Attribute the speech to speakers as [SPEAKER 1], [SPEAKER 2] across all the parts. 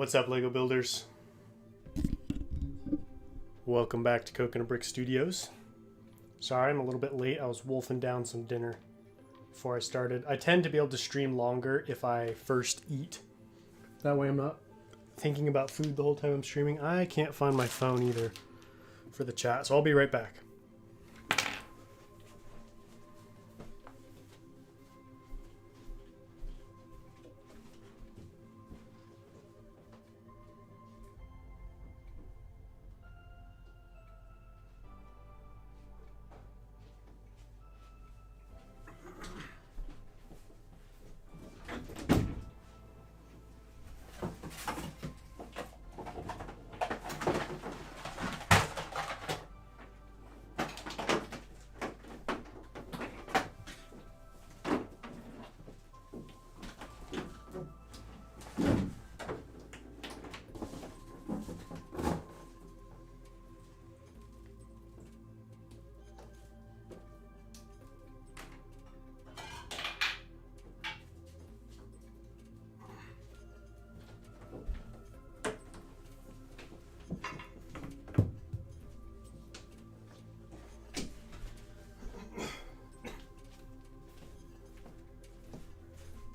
[SPEAKER 1] What's up, Lego Builders? Welcome back to Coconut Brick Studios. Sorry, I'm a little bit late. I was wolfing down some dinner before I started. I tend to be able to stream longer if I first eat. That way I'm not thinking about food the whole time I'm streaming. I can't find my phone either for the chat, so I'll be right back.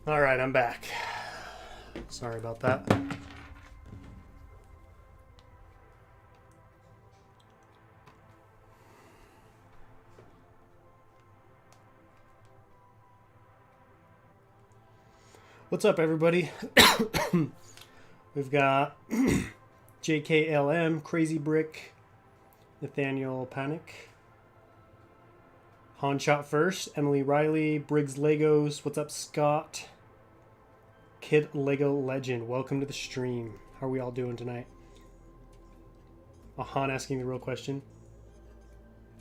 [SPEAKER 1] All right, I'm back. Sorry about that. What's up, everybody? We've got JKLM, Crazy Brick, Nathaniel Panic, Han Shot First, Emily Riley, Briggs Legos. What's up, Scott? Kid Lego Legend, welcome to the stream. How are we all doing tonight? Han asking the real question.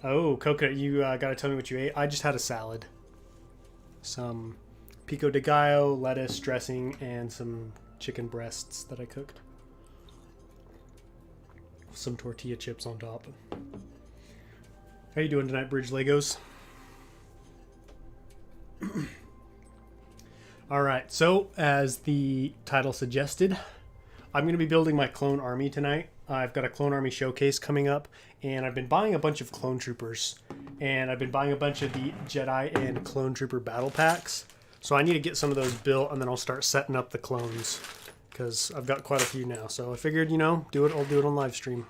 [SPEAKER 1] Oh, Coconut, you gotta tell me what you ate. I just had a salad. Some pico de gallo, lettuce, dressing, and some chicken breasts that I cooked. Some tortilla chips on top. How you doing tonight, Bridge Legos? Alright, so as the title suggested, I'm going to be building my clone army tonight. I've got a clone army showcase coming up, and I've been buying a bunch of clone troopers, and I've been buying a bunch of the Jedi and clone trooper battle packs. So I need to get some of those built, and then I'll start setting up the clones, because I've got quite a few now. So I figured, you know, I'll do it on live stream.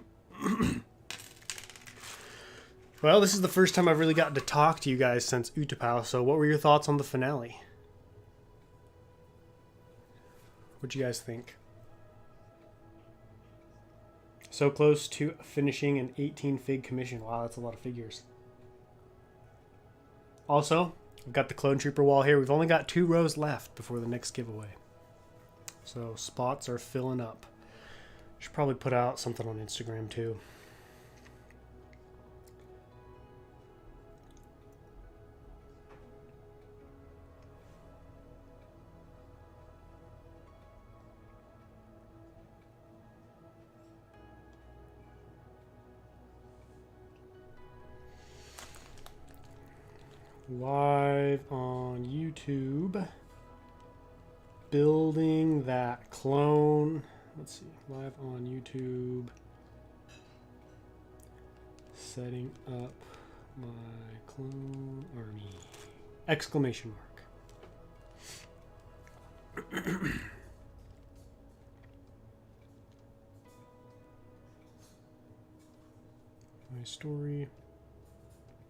[SPEAKER 1] Well, this is the first time I've really gotten to talk to you guys since Utapau, so what were your thoughts on the finale? What'd you guys think? So close to finishing an 18 fig commission. Wow, that's a lot of figures. Also, I've got the clone trooper wall here. We've only got 2 rows left before the next giveaway. So spots are filling up. Should probably put out something on Instagram too. Live on YouTube, building that clone. Let's see, live on YouTube, setting up my clone army! Exclamation mark. My story.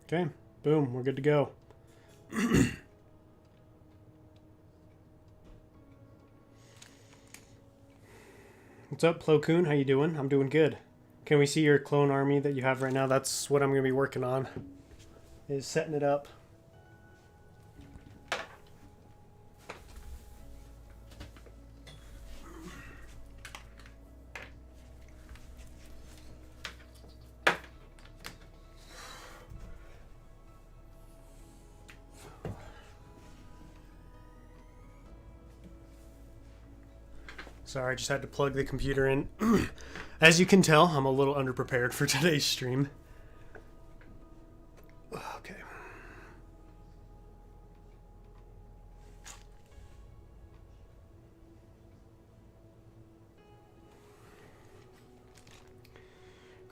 [SPEAKER 1] Okay, boom, we're good to go. What's up, Plo Koon? How you doing? I'm doing good. Can we see your clone army that you have right now? That's what I'm going to be working on, is setting it up. Sorry, I just had to plug the computer in. As you can tell, I'm a little underprepared for today's stream. Okay.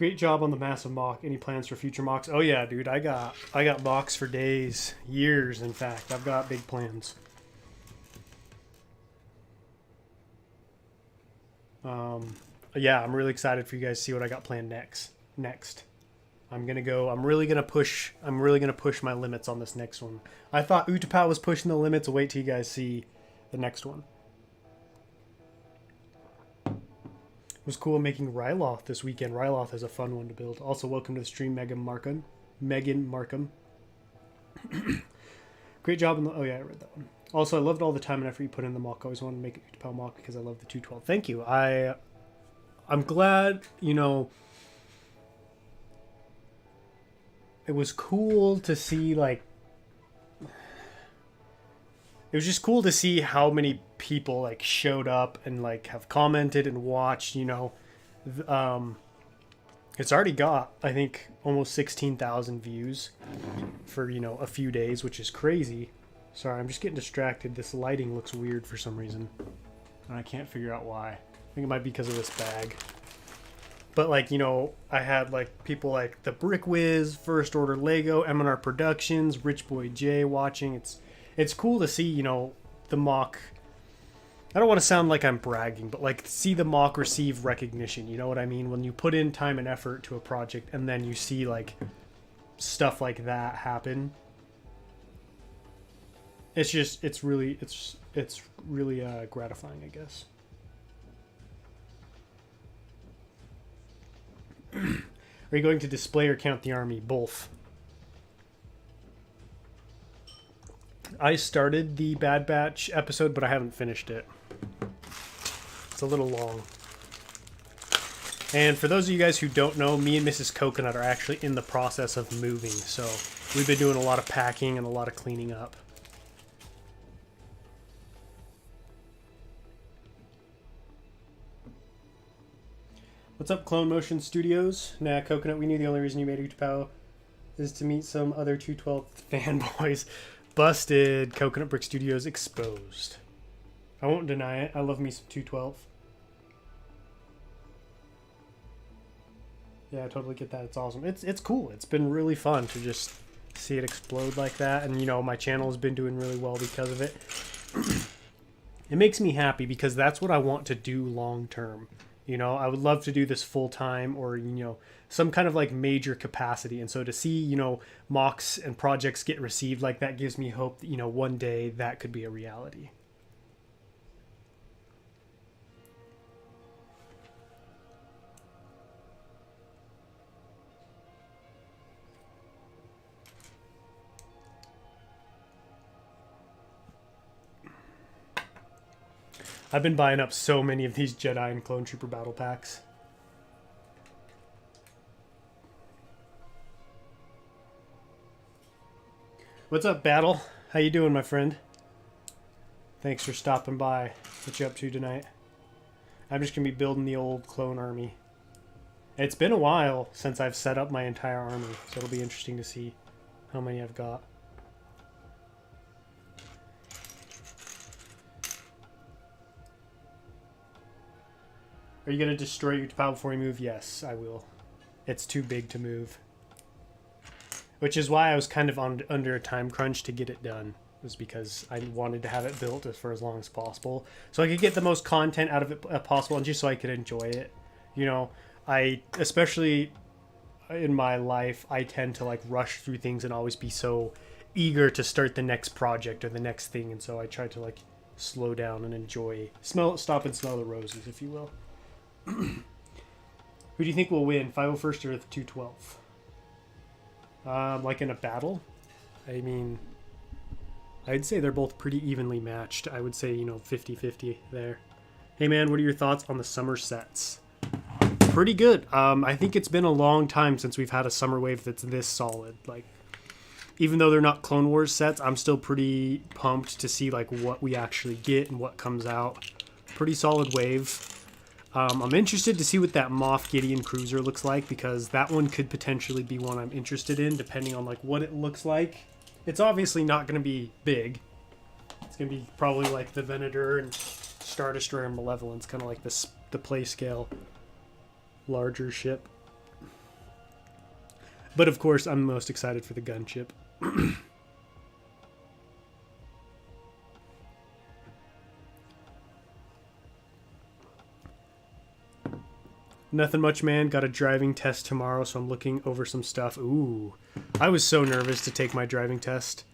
[SPEAKER 1] Great job on the massive mock. Any plans for future mocks? Oh yeah, dude. I got mocks for days, years. In fact, I've got big plans. Yeah, I'm really excited for you guys to see what I got planned next. I'm really gonna push my limits on this next one. I thought Utapau was pushing the limits. Wait till you guys see the next one. It was cool making Ryloth this weekend. Ryloth is a fun one to build. Also, welcome to the stream, Megan Markham. Great job in the... Oh yeah, I read that one. Also, I loved all the time and effort you put in the mock. I always wanted to make an Utapau mock because I love the 212. Thank you. I'm glad, you know... It was cool to see, like... It was just cool to see how many people, like, showed up and, like, have commented and watched, you know. It's already got, I think, almost 16,000 views for, you know, a few days, which is crazy. Sorry, I'm just getting distracted. This lighting looks weird for some reason. And I can't figure out why. I think it might be because of this bag. But, like, you know, I had, like, people like the Brick Wiz, First Order Lego, M&R Productions, Rich Boy J watching. It's cool to see, you know, the mock. I don't want to sound like I'm bragging, but, like, see the mock receive recognition. You know what I mean? When you put in time and effort to a project and then you see, like, stuff like that happen. It's really gratifying, I guess. Are you going to display or count the army? Both. I started the Bad Batch episode, but I haven't finished it. It's a little long. And for those of you guys who don't know, me and Mrs. Coconut are actually in the process of moving, so we've been doing a lot of packing and a lot of cleaning up. What's up, Clone Motion Studios? Nah, Coconut, we knew the only reason you made Utapau is to meet some other 212 fanboys. Busted. Coconut Brick Studios exposed. I won't deny it. I love me some 212. Yeah, I totally get that. It's awesome. It's cool. It's been really fun to just see it explode like that. And, you know, my channel has been doing really well because of it. It makes me happy because that's what I want to do long term. You know, I would love to do this full time or, you know, some kind of like major capacity. And so to see, you know, mocks and projects get received like that gives me hope that, you know, one day that could be a reality. I've been buying up so many of these Jedi and Clone Trooper battle packs. What's up, Battle? How you doing, my friend? Thanks for stopping by. What you up to tonight? I'm just going to be building the old clone army. It's been a while since I've set up my entire army, so it'll be interesting to see how many I've got. Are you going to destroy your Utapau before you move? Yes, I will. It's too big to move. Which is why I was kind of under a time crunch to get it done. It was because I wanted to have it built for as long as possible. So I could get the most content out of it possible and just so I could enjoy it. You know, especially in my life, I tend to like rush through things and always be so eager to start the next project or the next thing. And so I try to like slow down and enjoy, stop and smell the roses, if you will. Who do you think will win, 501st or the 212? Like in a battle? I mean, I'd say they're both pretty evenly matched. I would say, you know, 50-50 there. Hey man, what are your thoughts on the summer sets? Pretty good. I think it's been a long time since we've had a summer wave that's this solid. Like, even though they're not Clone Wars sets, I'm still pretty pumped to see like what we actually get and what comes out. Pretty solid wave. I'm interested to see what that Moff Gideon Cruiser looks like because that one could potentially be one I'm interested in depending on like what it looks like. It's obviously not going to be big. It's going to be probably like the Venator and Star Destroyer and Malevolence, kind of like the play scale larger ship. But of course, I'm most excited for the gunship. Nothing much, man. Got a driving test tomorrow, so I'm looking over some stuff. Ooh, I was so nervous to take my driving test.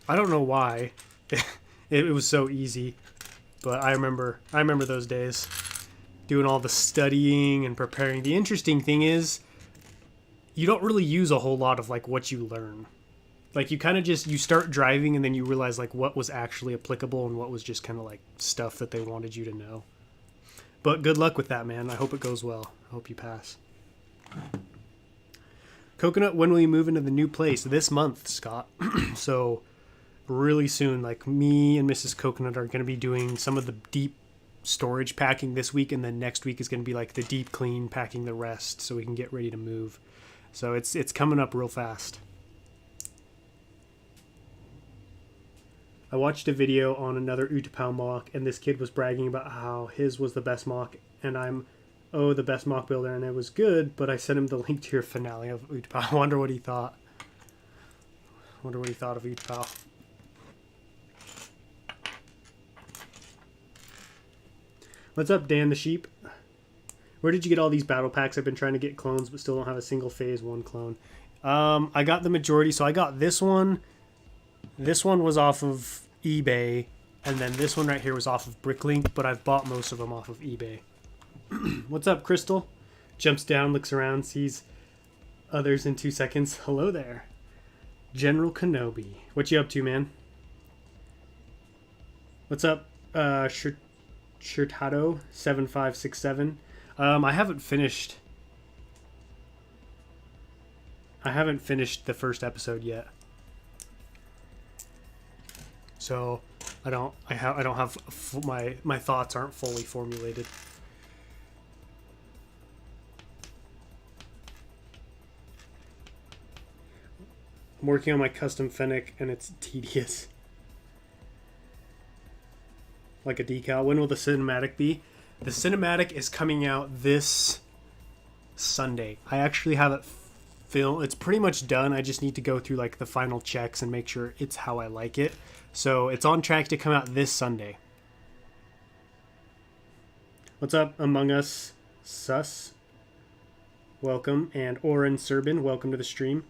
[SPEAKER 1] I don't know why. It was so easy, but I remember those days, doing all the studying and preparing. The interesting thing is, you don't really use a whole lot of like what you learn. Like you kind of just you start driving and then you realize like what was actually applicable and what was just kind of like stuff that they wanted you to know. But good luck with that, man. I hope it goes well. I hope you pass. Coconut, when will you move into the new place? This month, Scott. So really soon, like me and Mrs. Coconut are going to be doing some of the deep storage packing this week, and then next week is going to be like the deep clean, packing the rest so we can get ready to move. So it's coming up real fast. I watched a video on another Utapau mock, and this kid was bragging about how his was the best mock, and I'm, the best mock builder, and it was good, but I sent him the link to your finale of Utapau. I wonder what he thought. Wonder what he thought of Utapau. What's up, Dan the Sheep? Where did you get all these battle packs? I've been trying to get clones, but still don't have a single phase 1 clone. I got the majority, so I got this one. This one was off of eBay, and then this one right here was off of Bricklink, but I've bought most of them off of eBay. What's up, Crystal? Jumps down, looks around, sees others in 2 seconds. Hello there. General Kenobi. What you up to, man? What's up, Shirtado7567? I haven't finished the first episode yet. So I don't have my thoughts aren't fully formulated. I'm working on my custom Fennec and it's tedious. Like a decal. When will the cinematic be? The cinematic is coming out this Sunday. I actually have it filmed. It's pretty much done. I just need to go through like the final checks and make sure it's how I like it. So it's on track to come out this Sunday. What's up, Among Us Sus? Welcome. And Oren Serbin, welcome to the stream.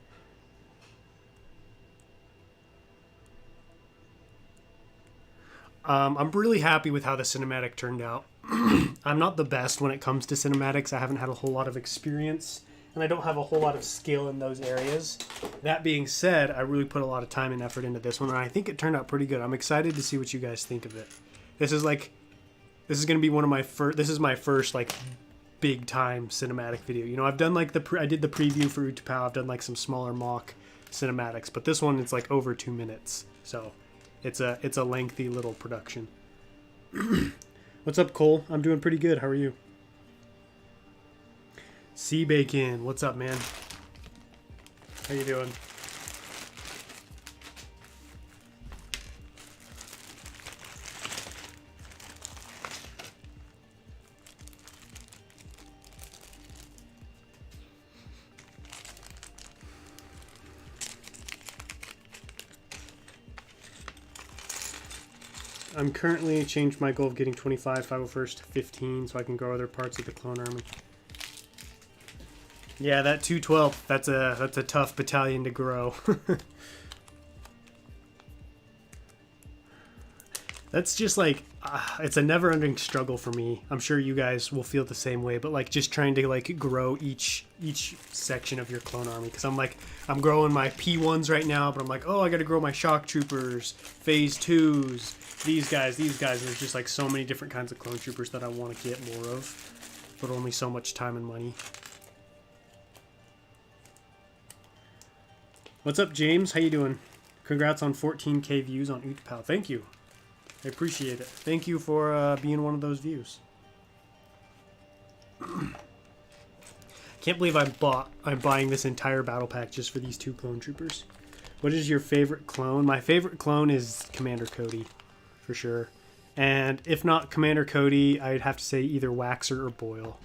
[SPEAKER 1] I'm really happy with how the cinematic turned out. I'm not the best when it comes to cinematics. I haven't had a whole lot of experience, and I don't have a whole lot of skill in those areas. That being said, I really put a lot of time and effort into this one, and I think it turned out pretty good. I'm excited to see what you guys think of it. This is going to be one of my first. This is my first like big time cinematic video. You know, I've done like I did the preview for Utapau. I've done like some smaller mock cinematics, but this one it's like over 2 minutes, so it's a lengthy little production. What's up, Cole? I'm doing pretty good. How are you? Sea Bacon, what's up, man? How you doing? I'm currently changed my goal of getting 25, 501st to 15 so I can grow other parts of the clone army. Yeah, that 212, that's a tough battalion to grow. That's just like, it's a never-ending struggle for me. I'm sure you guys will feel the same way, but like just trying to like grow each section of your clone army. Because I'm growing my P1s right now, but I'm like, oh, I got to grow my shock troopers, phase 2s, these guys. There's just like so many different kinds of clone troopers that I want to get more of, but only so much time and money. What's up, James? How you doing? Congrats on 14K views on Utapau. Thank you. I appreciate it. Thank you for being one of those views. Can't believe I'm buying this entire battle pack just for these 2 clone troopers. What is your favorite clone? My favorite clone is Commander Cody, for sure. And if not Commander Cody, I'd have to say either Waxer or Boyle.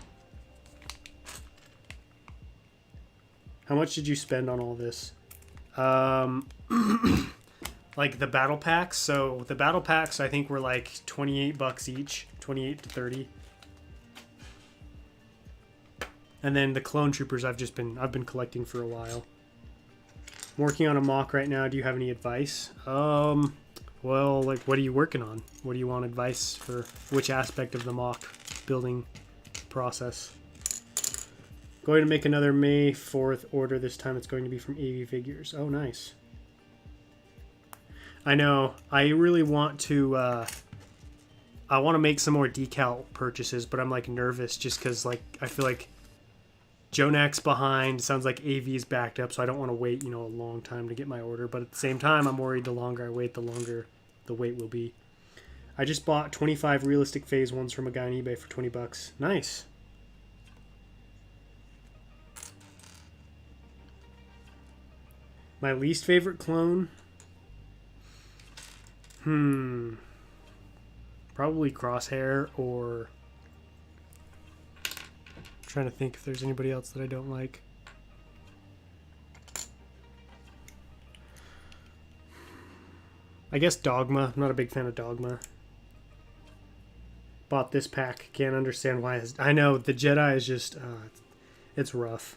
[SPEAKER 1] How much did you spend on all this? Like the battle packs. So the battle packs, I think, were like $28 each, 28 to 30. And then the clone troopers, I've been collecting for a while. I'm working on a mock right now. Do you have any advice? Well, like, what are you working on? What do you want advice for? Which aspect of the mock building process? Going to make another May 4th order. This time it's going to be from AV Figures. Oh, nice. I know. I really want to, I want to make some more decal purchases, but I'm, like, nervous just because, like, I feel like Jonak's behind. Sounds like AV's backed up, so I don't want to wait, you know, a long time to get my order. But at the same time, I'm worried the longer I wait, the longer the wait will be. I just bought 25 realistic phase ones from a guy on eBay for $20. Nice. My least favorite clone? Probably Crosshair, or... I'm trying to think if there's anybody else that I don't like. I guess Dogma. I'm not a big fan of Dogma. Bought this pack. Can't understand why. I know, the Jedi is just... it's rough.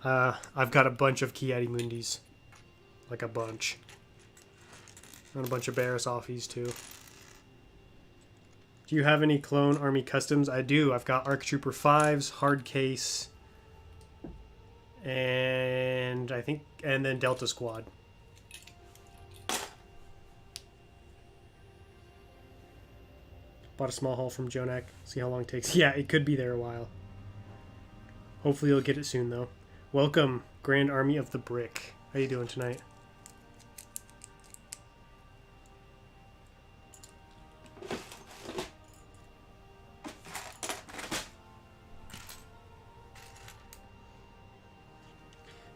[SPEAKER 1] I've got a bunch of Ki-Adi-Mundis. Like a bunch. And a bunch of Barriss Offis too. Do you have any Clone Army customs? I do. I've got ARC Trooper 5s, hard case, and I think, and then Delta Squad. Bought a small haul from Jonak. See how long it takes. Yeah, it could be there a while. Hopefully you'll get it soon though. Welcome, Grand Army of the Brick. How you doing tonight?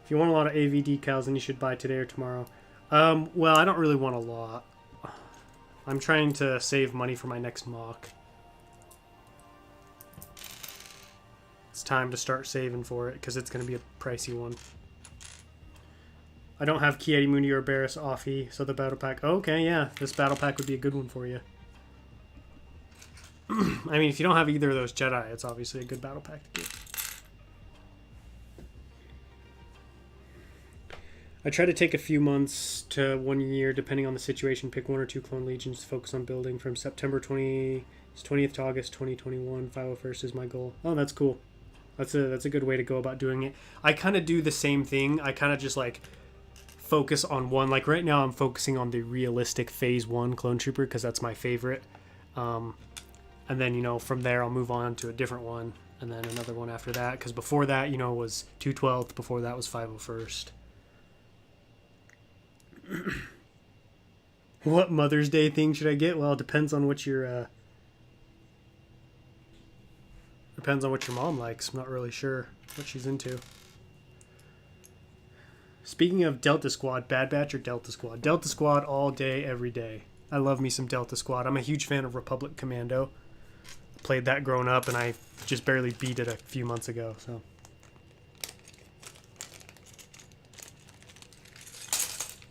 [SPEAKER 1] If you want a lot of AV decals, then you should buy today or tomorrow. Well, I don't really want a lot. I'm trying to save money for my next mock. It's time to start saving for it, because it's going to be a pricey one. I don't have Ki-Adi-Mundi or Barriss Offie, so the battle pack... Oh, okay, yeah, this battle pack would be a good one for you. I mean, if you don't have either of those Jedi, it's obviously a good battle pack to get. I try to take a few months to 1 year, depending on the situation, pick 1 or 2 clone legions to focus on building from September 20th to August 2021. 501st is my goal. Oh, that's cool. That's a good way to go about doing it. I kind of do the same thing. I kind of just like focus on one. Like right now I'm focusing on the realistic phase 1 clone trooper because that's my favorite. And then, you know, from there I'll move on to a different one and then another one after that, because before that, you know, was 212th. Before that was 501st. What Mother's Day thing should I get? Well, it depends on what your mom likes. I'm not really sure what she's into. Speaking of Delta Squad, Bad Batch or Delta Squad? Delta Squad all day, every day. I love me some Delta Squad. I'm a huge fan of Republic Commando. Played that growing up, and I just barely beat it a few months ago, so...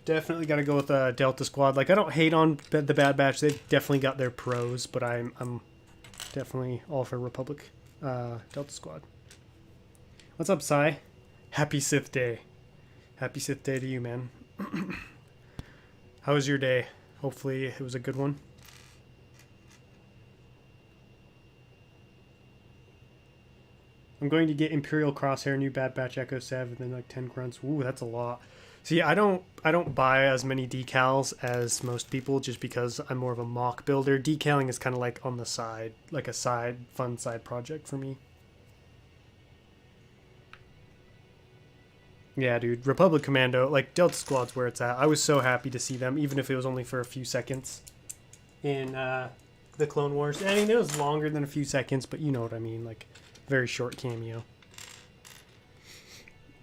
[SPEAKER 1] Definitely got to go with Delta Squad. Like, I don't hate on the Bad Batch. They've definitely got their pros, but I'm definitely all for Republic Delta Squad. What's up, Sai? Happy Sith Day. Happy Sith Day to you, man. How was your day? Hopefully it was a good one. I'm going to get Imperial Crosshair, new Bad Batch Echo 7, then like 10 grunts. Ooh, that's a lot. See, I don't buy as many decals as most people just because I'm more of a mock builder. Decaling is kind of like on the side, like a fun side project for me. Yeah, dude, Republic Commando, like Delta Squad's where it's at. I was so happy to see them, even if it was only for a few seconds in the Clone Wars. I mean, it was longer than a few seconds, but you know what I mean, like very short cameo.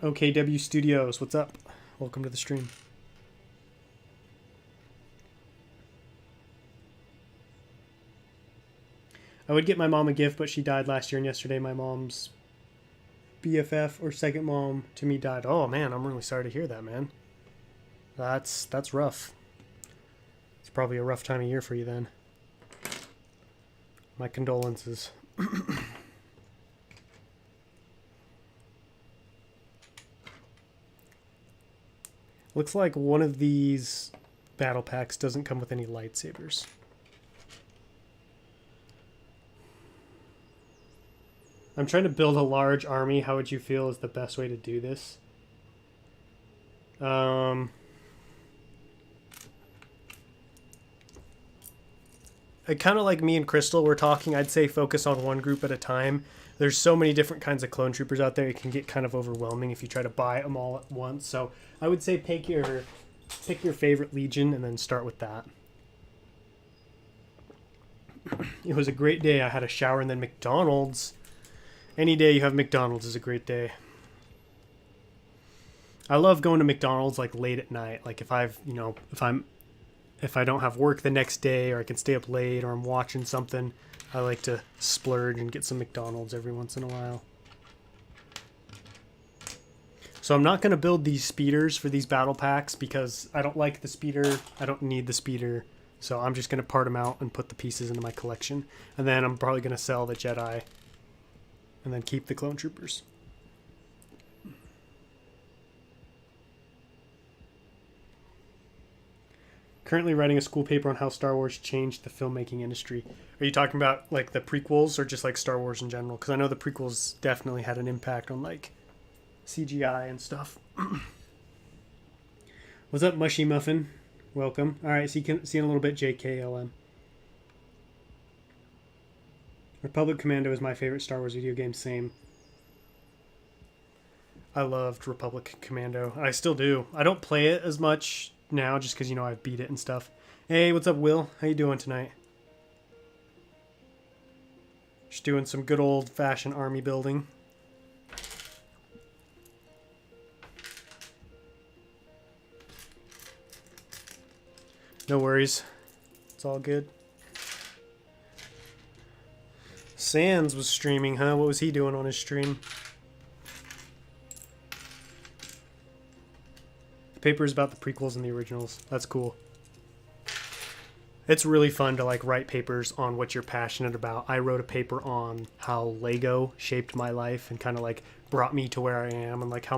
[SPEAKER 1] OKW Studios, what's up? Welcome to the stream. I would get my mom a gift, but she died last year, and yesterday my mom's BFF or second mom to me died. Oh man, I'm really sorry to hear that, man. That's rough. It's probably a rough time of year for you then. My condolences. Looks like one of these battle packs doesn't come with any lightsabers. I'm trying to build a large army. How would you feel is the best way to do this? I kind of like me and Crystal were talking, I'd say focus on one group at a time. There's so many different kinds of clone troopers out there, it can get kind of overwhelming if you try to buy them all at once. So I would say pick your favorite legion and then start with that. It was a great day. I had a shower and then McDonald's. Any day you have McDonald's is a great day. I love going to McDonald's like late at night. Like if I don't have work the next day, or I can stay up late, or I'm watching something, I like to splurge and get some McDonald's every once in a while. So I'm not going to build these speeders for these battle packs because I don't like the speeder. I don't need the speeder. So I'm just going to part them out and put the pieces into my collection. And then I'm probably going to sell the Jedi and then keep the clone troopers. Currently writing a school paper on how Star Wars changed the filmmaking industry. Are you talking about like the prequels or just like Star Wars in general? Because I know the prequels definitely had an impact on like CGI and stuff. What's up, Mushy Muffin? Welcome. All right, see you in a little bit, JKLM. Republic Commando is my favorite Star Wars video game. Same. I loved Republic Commando. I still do. I don't play it as much now just because, I've beat it and stuff. Hey, what's up, Will? How you doing tonight? Just doing some good old-fashioned army building. No worries. It's all good. Sans was streaming, huh? What was he doing on his stream? The paper is about the prequels and the originals. That's cool. It's really fun to like write papers on what you're passionate about. I wrote a paper on how Lego shaped my life and kind of like brought me to where I am, and like how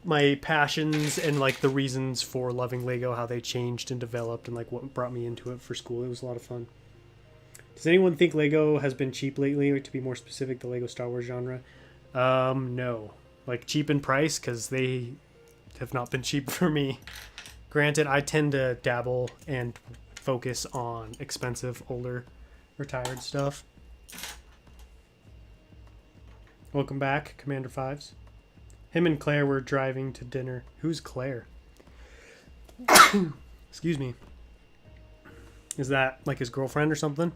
[SPEAKER 1] my passions and like the reasons for loving Lego, how they changed and developed, and like what brought me into it for school. It was a lot of fun. Does anyone think Lego has been cheap lately, or to be more specific, the Lego Star Wars genre? No. Like cheap in price, because they have not been cheap for me. Granted, I tend to dabble and focus on expensive, older, retired stuff. Welcome back, Commander Fives. Him and Claire were driving to dinner. Who's Claire? Excuse me. Is that like his girlfriend or something?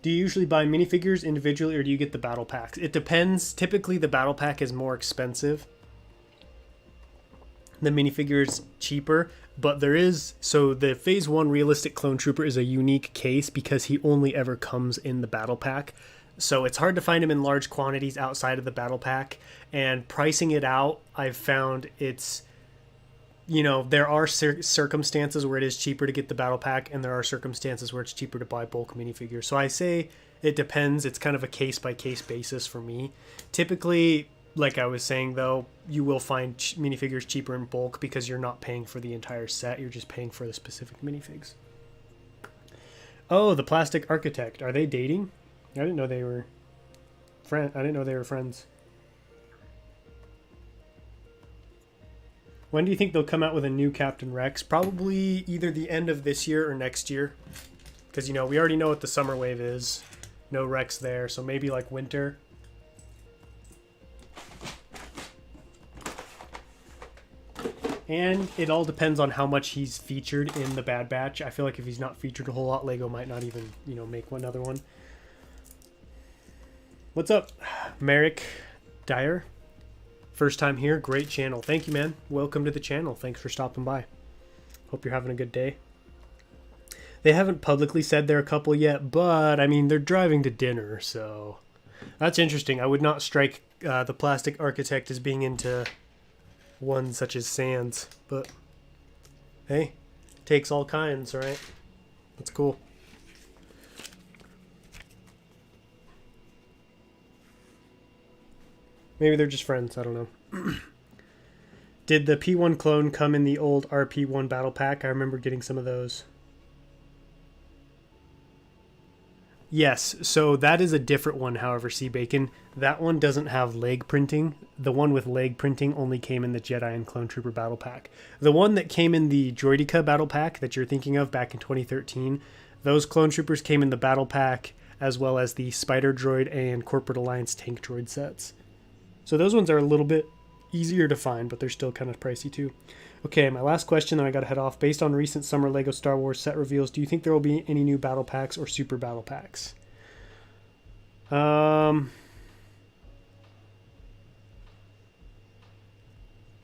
[SPEAKER 1] Do you usually buy minifigures individually, or do you get the battle packs? It depends. Typically, the battle pack is more expensive. The minifigure's cheaper, but there is... So the Phase 1 Realistic Clone Trooper is a unique case because he only ever comes in the battle pack. So it's hard to find him in large quantities outside of the battle pack. And pricing it out, I've found it's... there are circumstances where it is cheaper to get the battle pack, and there are circumstances where it's cheaper to buy bulk minifigures. So I say it depends. It's kind of a case-by-case basis for me. Typically, like I was saying, though, you will find minifigures cheaper in bulk because you're not paying for the entire set. You're just paying for the specific minifigs. Oh, the Plastic Architect. Are they dating? I didn't know they were friends. When do you think they'll come out with a new Captain Rex? Probably either the end of this year or next year. Because, we already know what the summer wave is. No Rex there, so maybe like winter. And it all depends on how much he's featured in the Bad Batch. I feel like if he's not featured a whole lot, Lego might not even, make another one. What's up, Merrick Dyer? First time here, great channel. Thank you, man. Welcome to the channel. Thanks for stopping by. Hope you're having a good day. They haven't publicly said they're a couple yet, but I mean, they're driving to dinner, so that's interesting. I would not strike the Plastic Architect as being into one such as Sans, but hey, takes all kinds, right? That's cool. Maybe they're just friends. I don't know. Did the P1 clone come in the old RP1 battle pack? I remember getting some of those. Yes, so that is a different one, however, Sea Bacon. That one doesn't have leg printing. The one with leg printing only came in the Jedi and Clone Trooper battle pack. The one that came in the Droideka battle pack that you're thinking of back in 2013, those Clone Troopers came in the battle pack as well as the Spider Droid and Corporate Alliance Tank Droid sets. So those ones are a little bit easier to find, but they're still kind of pricey too. Okay, my last question, then I gotta head off. Based on recent summer LEGO Star Wars set reveals, do you think there will be any new battle packs or super battle packs?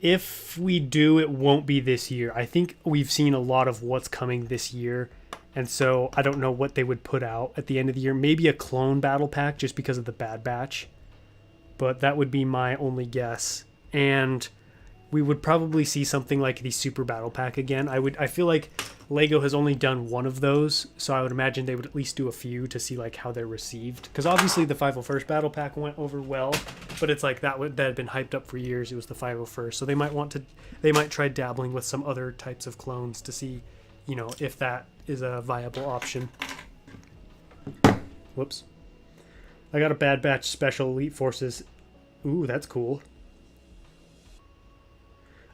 [SPEAKER 1] If we do, it won't be this year. I think we've seen a lot of what's coming this year, and so I don't know what they would put out at the end of the year. Maybe a clone battle pack just because of the Bad Batch, but that would be my only guess. And we would probably see something like the Super Battle Pack again. I feel like LEGO has only done one of those, so I would imagine they would at least do a few to see like how they're received. Because obviously the 501st Battle Pack went over well, but it's like that had been hyped up for years. It was the 501st, so they might try dabbling with some other types of clones to see, you know, if that is a viable option. Whoops. I got a Bad Batch Special Elite Forces. Ooh, that's cool.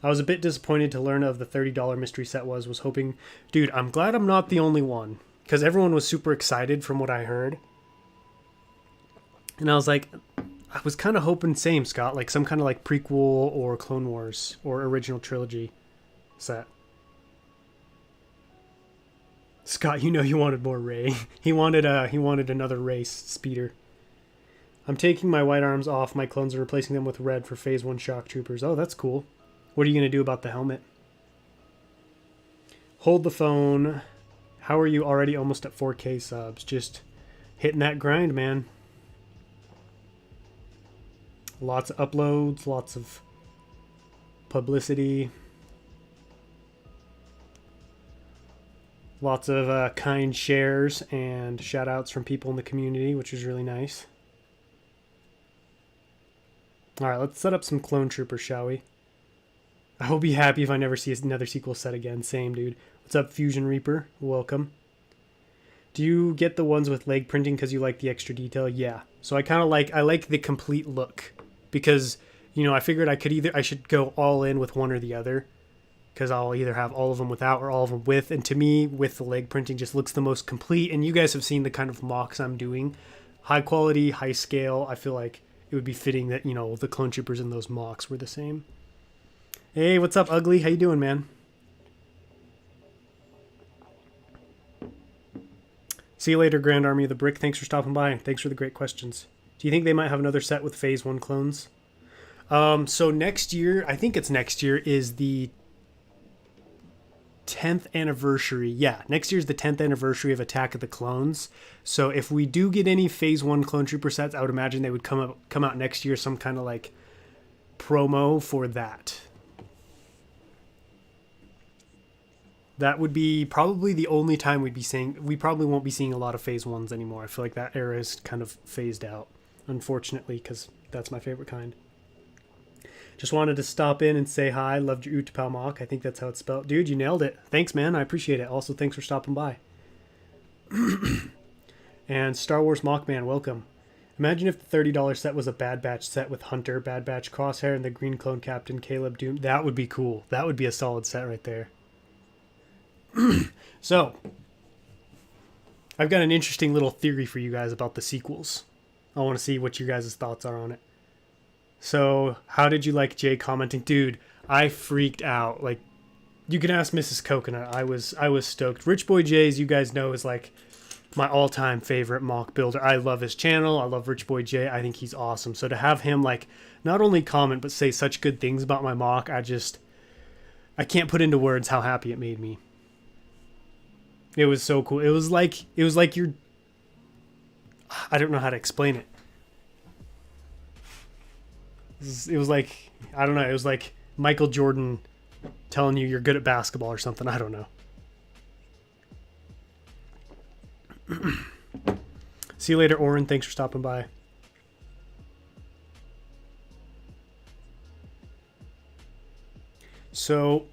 [SPEAKER 1] I was a bit disappointed to learn of the $30 mystery set was hoping... Dude, I'm glad I'm not the only one. Because everyone was super excited from what I heard. And I was like... I was kind of hoping same, Scott. Like some kind of like prequel or Clone Wars or original trilogy set. Scott, you know you wanted more Rey. He wanted another race speeder. I'm taking my white arms off my clones and replacing them with red for Phase 1 Shock Troopers. Oh, that's cool. What are you going to do about the helmet? Hold the phone. How are you already almost at 4K subs? Just hitting that grind, man. Lots of uploads, lots of publicity. Lots of kind shares and shout outs from people in the community, which is really nice. Alright, let's set up some clone troopers, shall we? I will be happy if I never see another sequel set again. Same, dude. What's up, Fusion Reaper? Welcome. Do you get the ones with leg printing because you like the extra detail? Yeah. So I like the complete look. Because, you know, I figured I should go all in with one or the other. Because I'll either have all of them without or all of them with. And to me, with the leg printing just looks the most complete. And you guys have seen the kind of mocks I'm doing. High quality, high scale. I feel like it would be fitting that, you know, the clone troopers in those mocks were the same. Hey, what's up, Ugly? How you doing, man? See you later, Grand Army of the Brick. Thanks for stopping by. Thanks for the great questions. Do you think they might have another set with Phase 1 clones? So next year, I think it's next year, is the 10th anniversary. Yeah, next year's the 10th anniversary of Attack of the Clones. So if we do get any Phase 1 Clone Trooper sets, I would imagine they would come out next year, some kind of like promo for that. That would be probably the only time we probably won't be seeing a lot of Phase 1s anymore. I feel like that era is kind of phased out, unfortunately, because that's my favorite kind. Just wanted to stop in and say hi. Loved your Utapau mock. I think that's how it's spelled. Dude, you nailed it. Thanks, man. I appreciate it. Also, thanks for stopping by. And Star Wars Mockman, welcome. Imagine if the $30 set was a Bad Batch set with Hunter, Bad Batch Crosshair, and the Green Clone Captain Caleb Doom. That would be cool. That would be a solid set right there. So, I've got an interesting little theory for you guys about the sequels. I want to see what you guys' thoughts are on it. So, how did you like Jay commenting? Dude, I freaked out. Like, you can ask Mrs. Coconut. I was stoked. Rich Boy Jay, as you guys know, is like my all-time favorite mock builder. I love his channel. I love Rich Boy Jay. I think he's awesome. So to have him like not only comment but say such good things about my mock, I can't put into words how happy it made me. It was so cool. It was like you're. I don't know how to explain it. It was like, I don't know. It was like Michael Jordan telling you you're good at basketball or something. I don't know. See you later, Oren. Thanks for stopping by. So,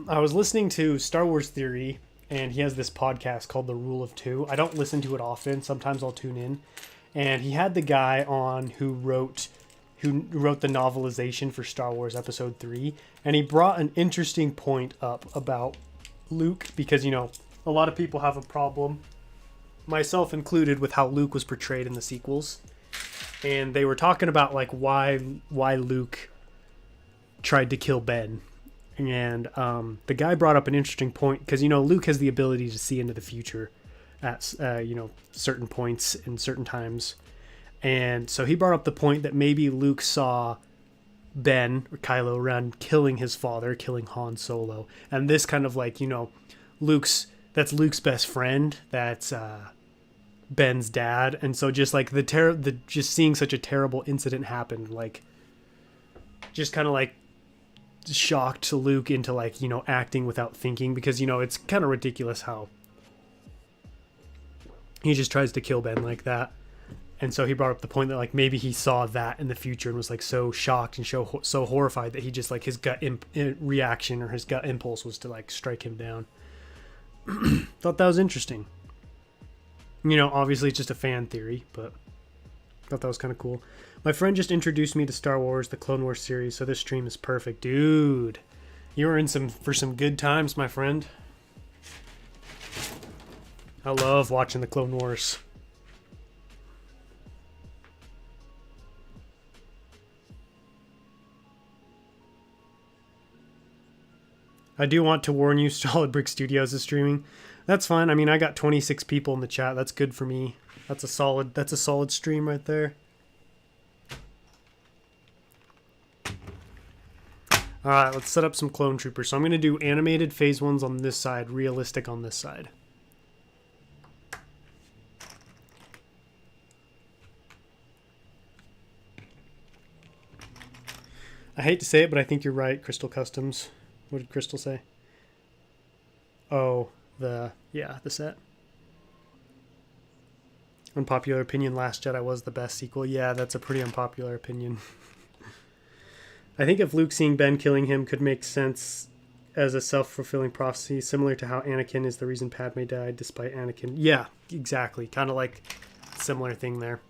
[SPEAKER 1] I was listening to Star Wars Theory, and he has this podcast called The Rule of Two. I don't listen to it often. Sometimes I'll tune in. And he had the guy on who wrote the novelization for Star Wars Episode 3, and he brought an interesting point up about Luke, because, you know, a lot of people have a problem, myself included, with how Luke was portrayed in the sequels. And they were talking about, like, why Luke tried to kill Ben. And the guy brought up an interesting point, because, you know, Luke has the ability to see into the future at, you know, certain points in certain times. And so he brought up the point that maybe Luke saw Ben, or Kylo Ren, killing his father, killing Han Solo. And this kind of, like, you know, that's Luke's best friend. That's Ben's dad. And so just like just seeing such a terrible incident happen, like, just kind of like shocked Luke into, like, you know, acting without thinking, because, you know, it's kind of ridiculous how he just tries to kill Ben like that. And so he brought up the point that, like, maybe he saw that in the future and was, like, so shocked and so horrified that he just, like, his gut reaction or his gut impulse was to, like, strike him down. Thought that was interesting. You know, obviously it's just a fan theory, but thought that was kind of cool. My friend just introduced me to Star Wars, the Clone Wars series, so this stream is perfect. Dude, you were in for some good times, my friend. I love watching the Clone Wars. I do want to warn you, Solid Brick Studios is streaming. That's fine. I mean, I got 26 people in the chat. That's good for me. That's a solid stream right there. All right, let's set up some clone troopers. So I'm going to do animated phase ones on this side, realistic on this side. I hate to say it, but I think you're right, Crystal Customs. What did Crystal say? Oh, the set. Unpopular opinion, Last Jedi was the best sequel. Yeah, that's a pretty unpopular opinion. I think if Luke seeing Ben killing him could make sense as a self-fulfilling prophecy, similar to how Anakin is the reason Padme died despite Anakin. Yeah, exactly. Kind of like similar thing there.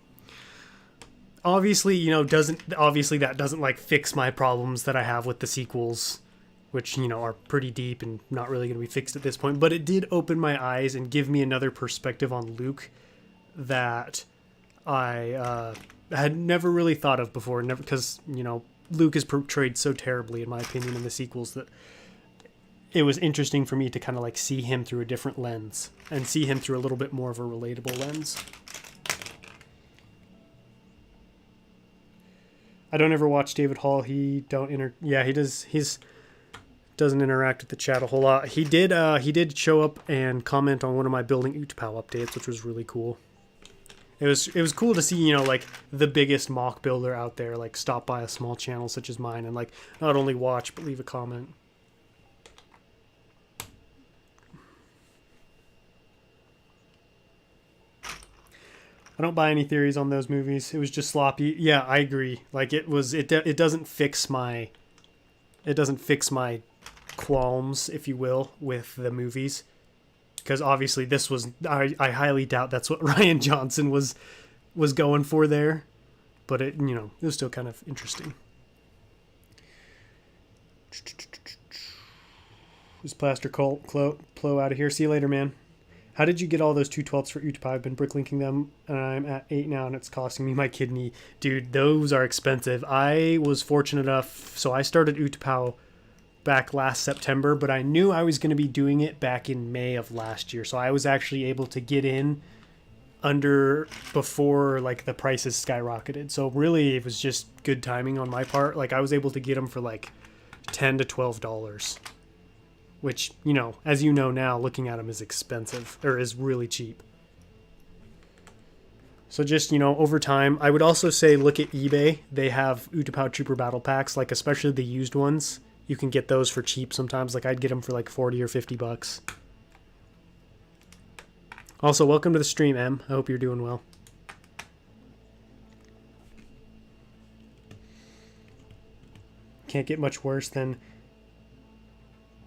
[SPEAKER 1] Obviously, you know, that doesn't like fix my problems that I have with the sequels, which, you know, are pretty deep and not really going to be fixed at this point. But it did open my eyes and give me another perspective on Luke that I had never really thought of before. Never, because, you know, Luke is portrayed so terribly, in my opinion, in the sequels, that it was interesting for me to kind of like see him through a different lens and see him through a little bit more of a relatable lens. I don't ever watch David Hall. He doesn't interact with the chat a whole lot. He did show up and comment on one of my building Utapau updates, which was really cool. It was cool to see, you know, like the biggest mock builder out there, like stop by a small channel such as mine and like not only watch but leave a comment. I don't buy any theories on those movies. It was just sloppy. Yeah, I agree. Like it doesn't fix my qualms, if you will, with the movies. Because obviously this was, I highly doubt that's what Rian Johnson was going for there. But it, you know, it was still kind of interesting. Is Plaster Clo out of here? See you later, man. How did you get all those 2/12 for Utapau? I've been bricklinking them, and I'm at 8 now, and it's costing me my kidney. Dude, those are expensive. I was fortunate enough, so I started Utapau back last September, but I knew I was going to be doing it back in May of last year, so I was actually able to get in before like the prices skyrocketed. So really, it was just good timing on my part. Like I was able to get them for like $10 to $12. which, you know, as you know now, looking at them is expensive, or is really cheap. So just, you know, over time, I would also say look at eBay. They have Utapau Trooper battle packs, like especially the used ones. You can get those for cheap sometimes. Like I'd get them for like 40 or 50 bucks. Also, welcome to the stream, Em. I hope you're doing well. Can't get much worse than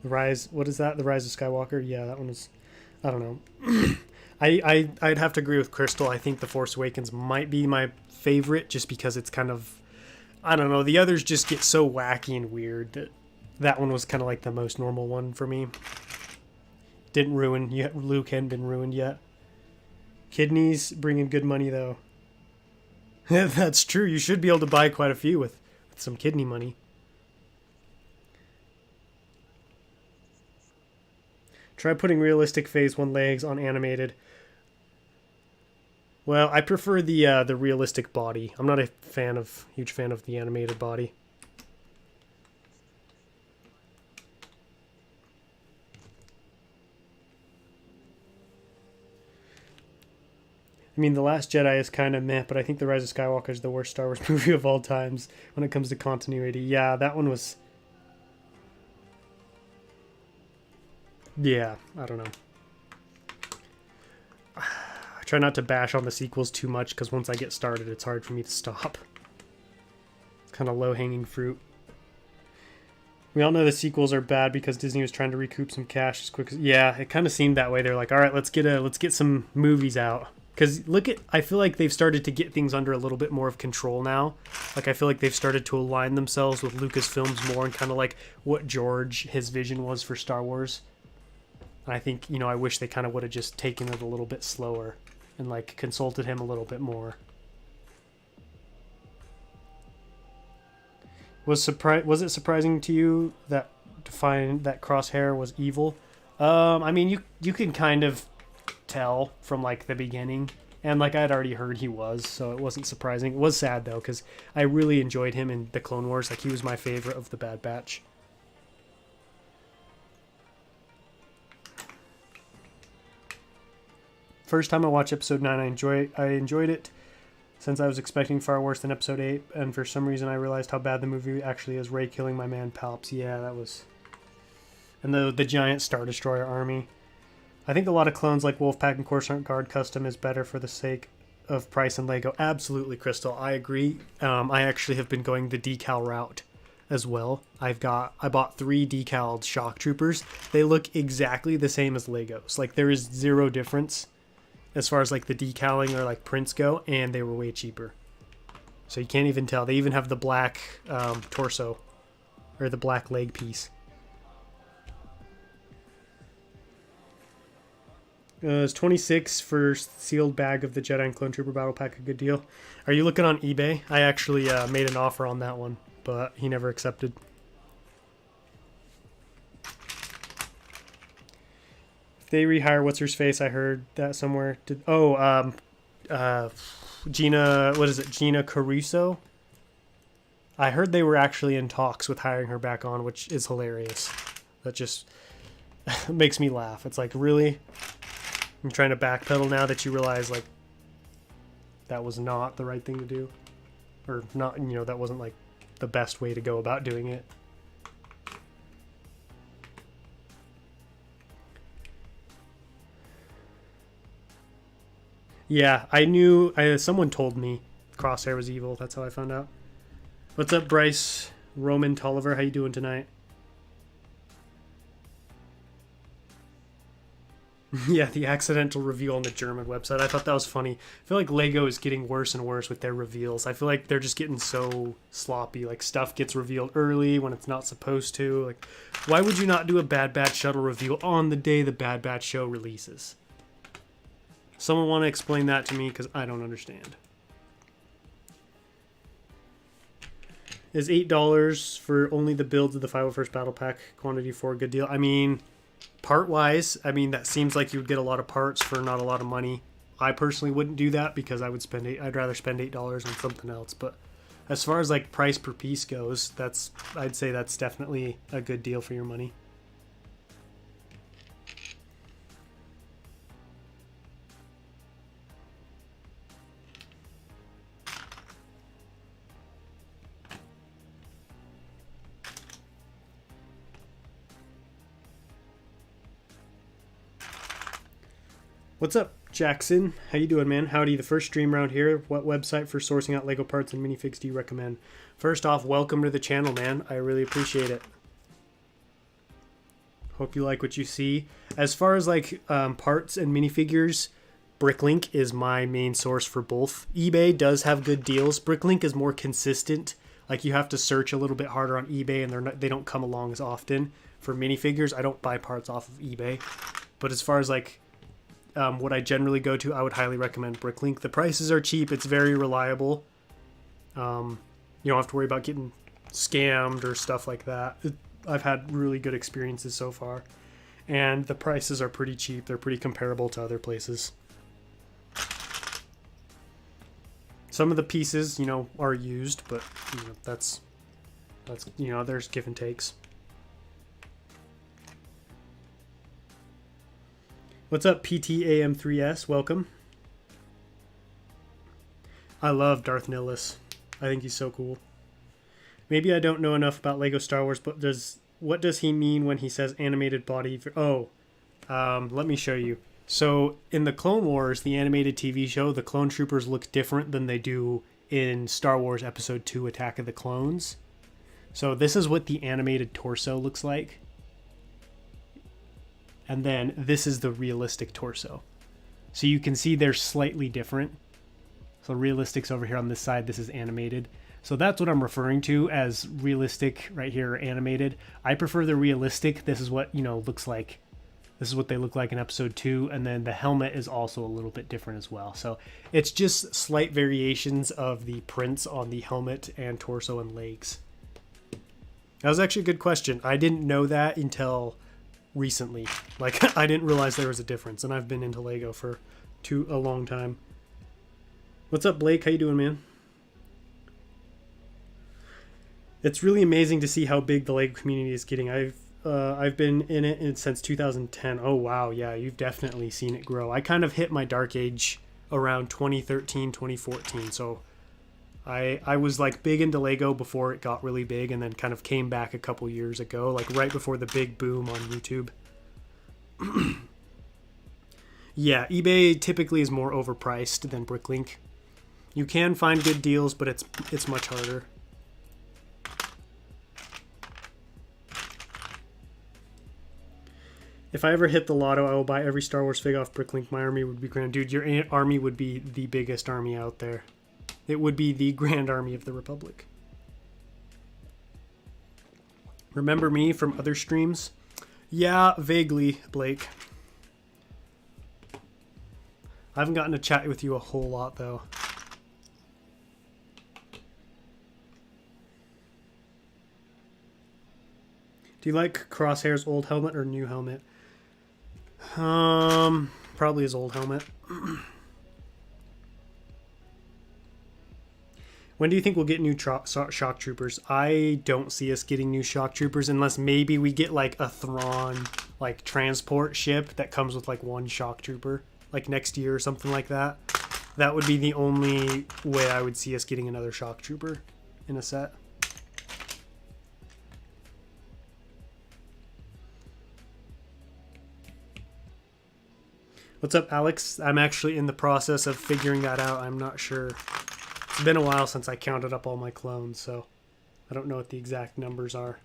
[SPEAKER 1] the Rise. What is that? The Rise of Skywalker? Yeah, that one is... I don't know. I'd have to agree with Crystal. I think The Force Awakens might be my favorite just because it's kind of... I don't know. The others just get so wacky and weird that one was kind of like the most normal one for me. Didn't ruin yet. Luke hadn't been ruined yet. Kidneys bringing good money, though. That's true. You should be able to buy quite a few with some kidney money. Try putting realistic Phase 1 legs on animated. Well, I prefer the realistic body. I'm not a huge fan of the animated body. I mean, The Last Jedi is kind of meh, but I think The Rise of Skywalker is the worst Star Wars movie of all times when it comes to continuity. Yeah, that one was... Yeah, I don't know. I try not to bash on the sequels too much, because once I get started, it's hard for me to stop. It's kind of low-hanging fruit. We all know the sequels are bad because Disney was trying to recoup some cash as quick as... Yeah, it kind of seemed that way. They're like, all right, let's get some movies out. Because I feel like they've started to get things under a little bit more of control now. Like, I feel like they've started to align themselves with Lucasfilms more and kind of like what his vision was for Star Wars. And I think, you know, I wish they kind of would have just taken it a little bit slower and, like, consulted him a little bit more. Was it surprising to you that to find that Crosshair was evil? I mean, you can kind of tell from like the beginning, and like I'd already heard he was, so it wasn't surprising. It was sad though, because I really enjoyed him in the Clone Wars. Like, he was my favorite of the Bad Batch. First time I watched episode 9, I enjoyed it since I was expecting far worse than episode 8, and for some reason I realized how bad the movie actually is. Rey killing my man Palps. Yeah, that was... And the giant Star Destroyer army. I think a lot of clones like Wolfpack and Coruscant Guard custom is better for the sake of price and Lego. Absolutely, Crystal. I agree. I actually have been going the decal route as well. I bought 3 decaled shock troopers. They look exactly the same as Legos. Like, there is zero difference as far as like the decaling or like prints go, and they were way cheaper. So you can't even tell. They even have the black torso or the black leg piece. Is 26 for sealed bag of the Jedi and Clone Trooper Battle Pack a good deal? Are you looking on eBay? I actually made an offer on that one, but he never accepted. If they rehire What's-Her-Face, I heard that somewhere. Gina, what is it? Gina Caruso? I heard they were actually in talks with hiring her back on, which is hilarious. That just makes me laugh. It's like, really? I'm trying to backpedal now that you realize, like, that was not the right thing to do. Or not, you know, that wasn't, like, the best way to go about doing it. Yeah, I knew, someone told me Crosshair was evil. That's how I found out. What's up, Bryce? Roman Tolliver, how you doing tonight? Yeah, the accidental reveal on the German website. I thought that was funny. I feel like Lego is getting worse and worse with their reveals. I feel like they're just getting so sloppy. Like, stuff gets revealed early when it's not supposed to. Like, why would you not do a Bad Batch shuttle reveal on the day the Bad Batch show releases? Someone want to explain that to me, because I don't understand. Is $8 for only the builds of the 501st Battle Pack quantity for a good deal? I mean... Part-wise, I mean, that seems like you would get a lot of parts for not a lot of money. I personally wouldn't do that because I'd rather spend $8 on something else. But as far as like price per piece goes, I'd say that's definitely a good deal for your money. What's up, Jackson? How you doing, man? Howdy, the first stream round here. What website for sourcing out Lego parts and minifigs do you recommend? First off, welcome to the channel, man. I really appreciate it. Hope you like what you see. As far as like parts and minifigures, Bricklink is my main source for both. eBay does have good deals. Bricklink is more consistent. Like you have to search a little bit harder on eBay, and they don't come along as often. For minifigures, I don't buy parts off of eBay. But as far as like what I generally go to, I would highly recommend Bricklink. The prices are cheap. It's very reliable. You don't have to worry about getting scammed or stuff like that. I've had really good experiences so far. And the prices are pretty cheap. They're pretty comparable to other places. Some of the pieces, are used, but that's there's give and takes. What's up, PTAM3S? Welcome. I love Darth Nihilus. I think he's so cool. Maybe I don't know enough about Lego Star Wars, but what does he mean when he says animated body? Let me show you. So in the Clone Wars, the animated TV show, the clone troopers look different than they do in Star Wars Episode 2 Attack of the Clones. So this is what the animated torso looks like. And then this is the realistic torso. So you can see they're slightly different. So realistic's over here on this side, this is animated. So that's what I'm referring to as realistic right here, animated. I prefer the realistic. This is what, looks like. This is what they look like in episode 2, and then the helmet is also a little bit different as well. So it's just slight variations of the prints on the helmet and torso and legs. That was actually a good question. I didn't know that until recently. Like, I didn't realize there was a difference, and I've been into Lego for a long time. What's up, Blake? How you doing, man? It's really amazing to see how big the Lego community is getting. I've been in it since 2010. Oh wow, yeah, you've definitely seen it grow. I kind of hit my dark age around 2013, 2014. So I was like big into Lego before it got really big, and then kind of came back a couple years ago, like right before the big boom on YouTube. Yeah, eBay typically is more overpriced than Bricklink. You can find good deals, but it's much harder. If I ever hit the lotto, I will buy every Star Wars fig off Bricklink. My army would be grand. Dude, your army would be the biggest army out there. It would be the Grand Army of the Republic. Remember me from other streams? Yeah, vaguely, Blake. I haven't gotten to chat with you a whole lot, though. Do you like Crosshair's old helmet or new helmet? Probably his old helmet. When do you think we'll get new shock troopers? I don't see us getting new shock troopers unless maybe we get like a Thrawn like transport ship that comes with like one shock trooper like next year or something like that. That would be the only way I would see us getting another shock trooper in a set. What's up, Alex? I'm actually in the process of figuring that out. I'm not sure. It's been a while since I counted up all my clones, so I don't know what the exact numbers are.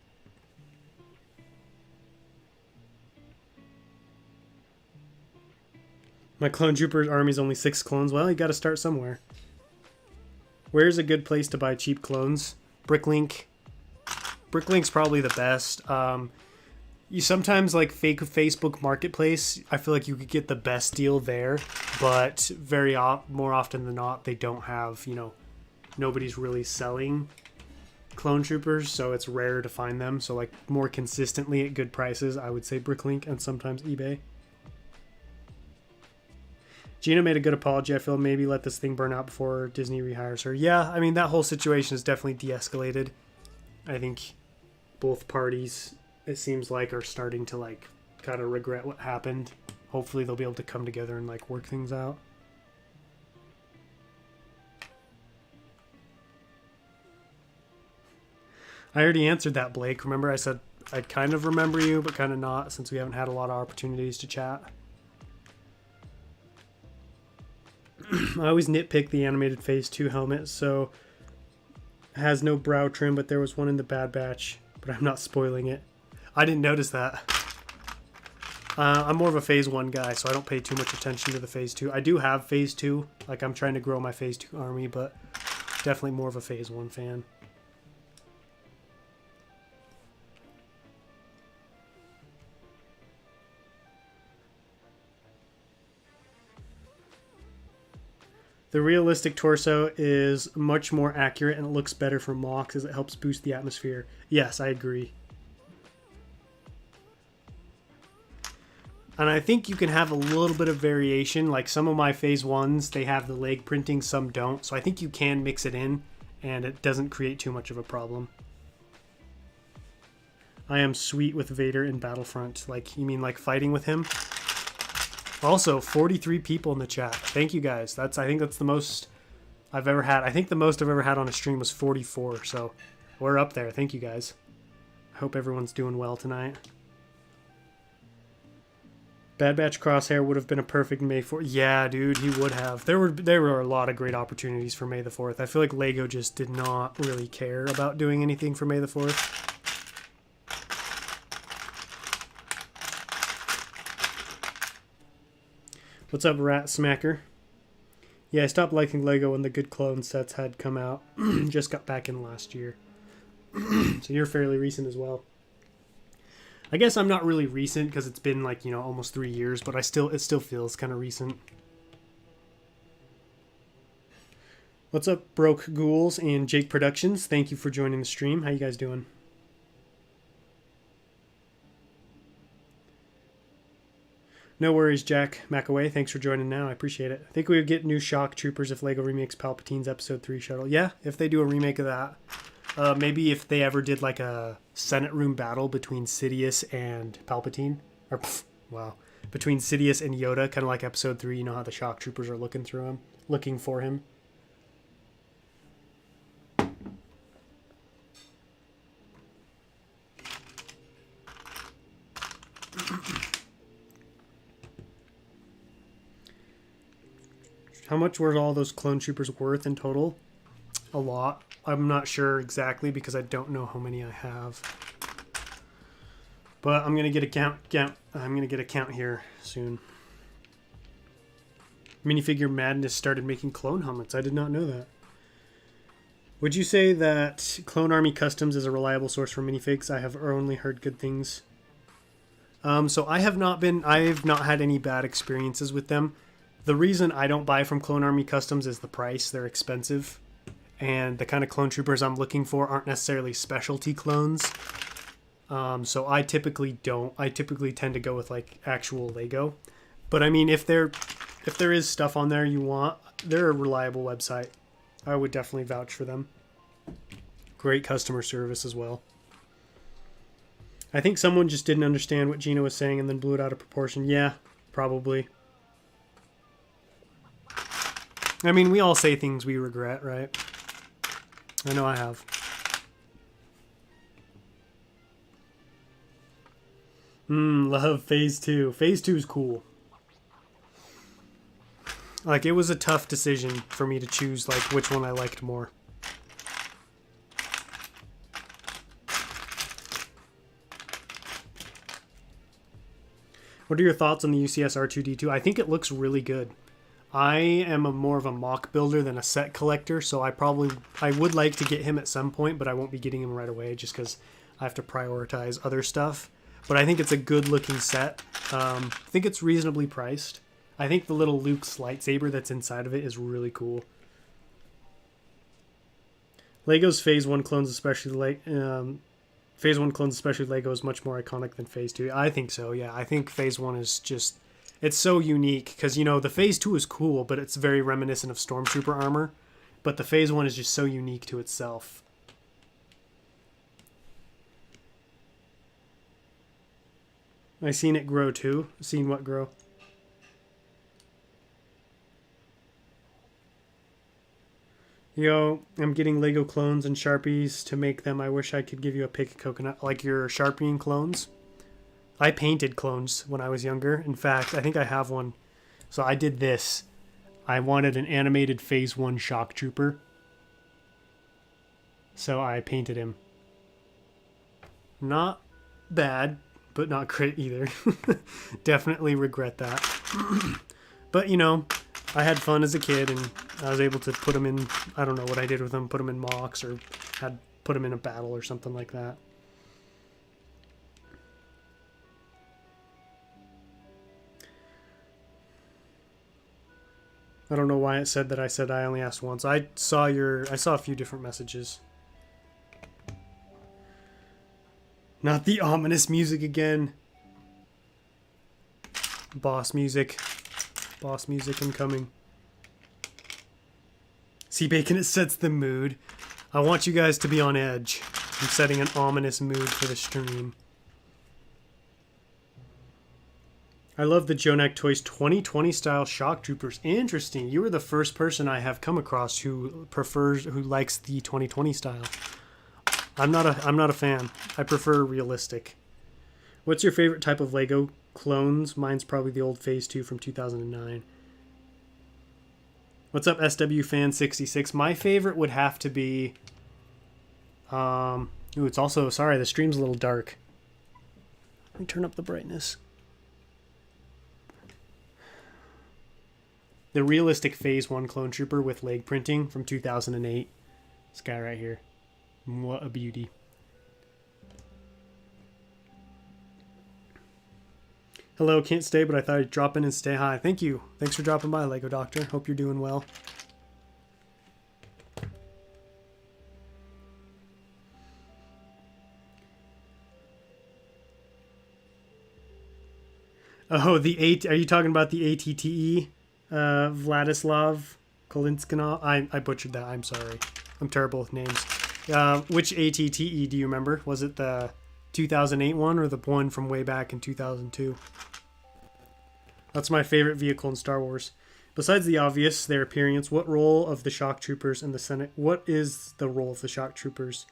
[SPEAKER 1] My clone trooper army's only 6 clones. Well, you gotta start somewhere. Where's a good place to buy cheap clones? Bricklink. Bricklink's probably the best. You sometimes like fake Facebook Marketplace. I feel like you could get the best deal there, but more often than not, they don't have, nobody's really selling clone troopers, so it's rare to find them. So like more consistently at good prices, I would say Bricklink and sometimes eBay. Gina made a good apology. I feel maybe let this thing burn out before Disney rehires her. Yeah, I mean, that whole situation is definitely de-escalated. I think both parties, it seems like, are starting to like kind of regret what happened. Hopefully they'll be able to come together and like work things out. I already answered that, Blake. Remember I said I'd kind of remember you, but kind of not, since we haven't had a lot of opportunities to chat. I always nitpick the animated Phase 2 helmet, so it has no brow trim, but there was one in the Bad Batch, but I'm not spoiling it. I didn't notice that. I'm more of a Phase 1 guy, so I don't pay too much attention to the Phase 2. I do have Phase 2, like I'm trying to grow my Phase 2 army, but definitely more of a Phase 1 fan. The realistic torso is much more accurate and it looks better for mocks as it helps boost the atmosphere. Yes, I agree. And I think you can have a little bit of variation. Like some of my Phase 1s, they have the leg printing, some don't. So I think you can mix it in and it doesn't create too much of a problem. I am sweet with Vader in Battlefront. Like, you mean like fighting with him? Also, 43 people in the chat. Thank you guys. I think that's the most I've ever had. I think the most I've ever had on a stream was 44. So we're up there. Thank you guys. I hope everyone's doing well tonight. Bad Batch Crosshair would have been a perfect May 4th. Yeah, dude, he would have. There were a lot of great opportunities for May the 4th. I feel like LEGO just did not really care about doing anything for May the 4th. What's up, Rat Smacker? Yeah, I stopped liking LEGO when the good clone sets had come out. Just got back in last year. So you're fairly recent as well. I guess I'm not really recent because it's been like, almost 3 years, but it still feels kind of recent. What's up, Broke Ghouls and Jake Productions? Thank you for joining the stream. How you guys doing? No worries, Jack McAway. Thanks for joining now. I appreciate it. I think we would get new Shock Troopers if LEGO remakes Palpatine's Episode 3 shuttle. Yeah, if they do a remake of that. Maybe if they ever did like a Senate room battle between Sidious and Palpatine. Or, wow. Between Sidious and Yoda, kind of like Episode 3. You know how the Shock Troopers are looking for him. How much were all those clone troopers worth in total? A lot. I'm not sure exactly because I don't know how many I have. But I'm gonna get a count. I'm gonna get a count here soon. Minifigure Madness started making clone helmets. I did not know that. Would you say that Clone Army Customs is a reliable source for minifigs? I have only heard good things. So I've not had any bad experiences with them. The reason I don't buy from Clone Army Customs is the price. They're expensive. And the kind of clone troopers I'm looking for aren't necessarily specialty clones. So I typically don't. I typically tend to go with like actual Lego. But I mean, if there is stuff on there you want, they're a reliable website. I would definitely vouch for them. Great customer service as well. I think someone just didn't understand what Gina was saying and then blew it out of proportion. Yeah, probably. I mean, we all say things we regret, right? I know I have. Love Phase 2. Phase 2 is cool. Like, it was a tough decision for me to choose, like, which one I liked more. What are your thoughts on the UCS R2-D2? I think it looks really good. I am more of a mock builder than a set collector, so I would like to get him at some point, but I won't be getting him right away just because I have to prioritize other stuff. But I think it's a good looking set. I think it's reasonably priced. I think the little Luke's lightsaber that's inside of it is really cool. Lego's Phase 1 clones, especially Phase 1 clones, especially Lego, is much more iconic than Phase 2. I think so, yeah. I think Phase 1 is just... It's so unique because, the Phase 2 is cool, but it's very reminiscent of Stormtrooper armor. But the Phase 1 is just so unique to itself. I seen it grow too. Seen what grow? Yo, I'm getting Lego clones and Sharpies to make them. I wish I could give you a pick of coconut, like your Sharpie clones. I painted clones when I was younger. In fact, I think I have one. So I did this. I wanted an animated Phase 1 Shock Trooper. So I painted him. Not bad, but not great either. Definitely regret that. But, you know, I had fun as a kid, and I was able to put him in, I don't know what I did with him, put him in mocks, or had put him in a battle or something like that. I don't know why it said that I said I only asked once. I saw a few different messages. Not the ominous music again. Boss music. Boss music incoming. See, Bacon, it sets the mood. I want you guys to be on edge. I'm setting an ominous mood for the stream. I love the Jonak Toys 2020 style shock troopers. Interesting. You were the first person I have come across who likes the 2020 style. I'm not a fan. I prefer realistic. What's your favorite type of Lego clones? Mine's probably the old Phase 2 from 2009. What's up, SW Fan 66? My favorite would have to be ooh, it's also, sorry, the stream's a little dark. Let me turn up the brightness. The realistic Phase 1 clone trooper with leg printing from 2008. This guy right here. What a beauty. Hello, can't stay, but I thought I'd drop in and stay hi. Thank you. Thanks for dropping by, Lego Doctor. Hope you're doing well. Oh, are you talking about the ATTE? Vladislav Kolinskinov. I butchered that. I'm sorry. I'm terrible with names. Which ATTE do you remember? Was it the 2008 one or the one from way back in 2002? That's my favorite vehicle in Star Wars. Besides the obvious, their appearance, what role of the shock troopers and the Senate? What is the role of the shock troopers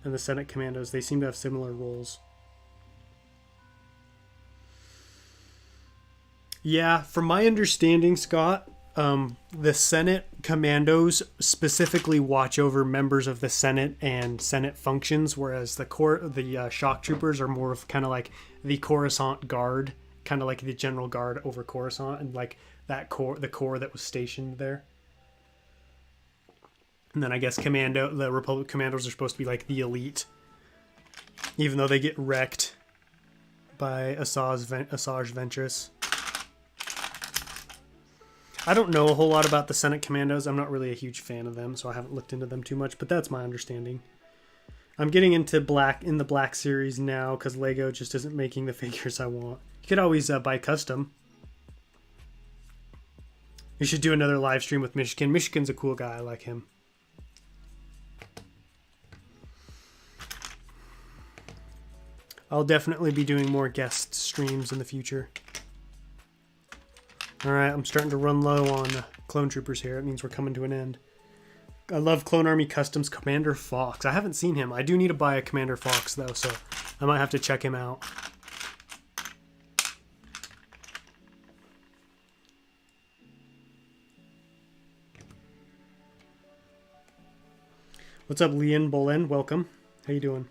[SPEAKER 1] and the Senate commandos? They seem to have similar roles. Yeah, from my understanding, Scott, the Senate commandos specifically watch over members of the Senate and Senate functions, whereas the shock troopers are more of kind of like the Coruscant Guard, kind of like the General Guard over Coruscant, and like the corps that was stationed there. And then I guess the Republic commandos are supposed to be like the elite, even though they get wrecked by Asajj Ventress. I don't know a whole lot about the Senate commandos. I'm not really a huge fan of them, so I haven't looked into them too much, but that's my understanding. I'm getting into the Black series now because Lego just isn't making the figures I want. You could always buy custom. You should do another live stream with Michigan. Michigan's a cool guy. I like him. I'll definitely be doing more guest streams in the future. Alright, I'm starting to run low on clone troopers here. It means we're coming to an end. I love Clone Army Customs Commander Fox. I haven't seen him. I do need to buy a Commander Fox, though, so I might have to check him out. What's up, Leon Bolen? Welcome. How you doing?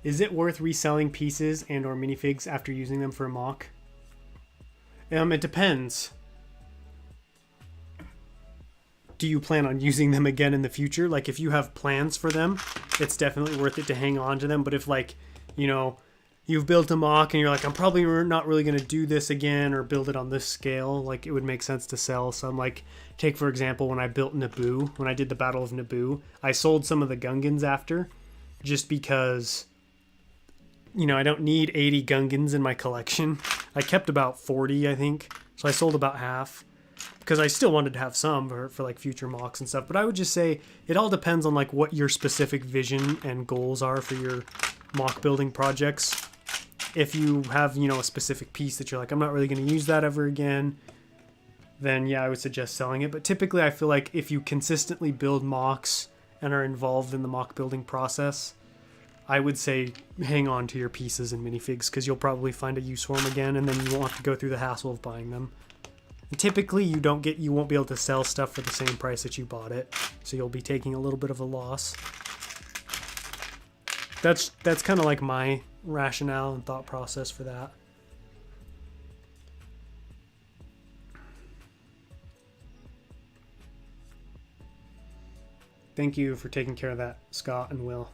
[SPEAKER 1] Is it worth reselling pieces and or minifigs after using them for a mock? It depends. Do you plan on using them again in the future? Like, if you have plans for them, it's definitely worth it to hang on to them. But if, like, you know, you've built a mock and you're like, I'm probably not really going to do this again or build it on this scale, like, it would make sense to sell some. Like, take, for example, when I built Naboo, when I did the Battle of Naboo, I sold some of the Gungans after, just because, you know, I don't need 80 Gungans in my collection. I kept about 40, I think. So I sold about half because I still wanted to have some for like future mocks and stuff. But I would just say it all depends on like what your specific vision and goals are for your mock building projects. If you have, you know, a specific piece that you're like, I'm not really going to use that ever again, then yeah, I would suggest selling it. But typically I feel like if you consistently build mocks and are involved in the mock building process, I would say hang on to your pieces and minifigs because you'll probably find a use for them again, and then you won't have to go through the hassle of buying them. And typically, you won't be able to sell stuff for the same price that you bought it, so you'll be taking a little bit of a loss. That's kind of like my rationale and thought process for that. Thank you for taking care of that, Scott and Will.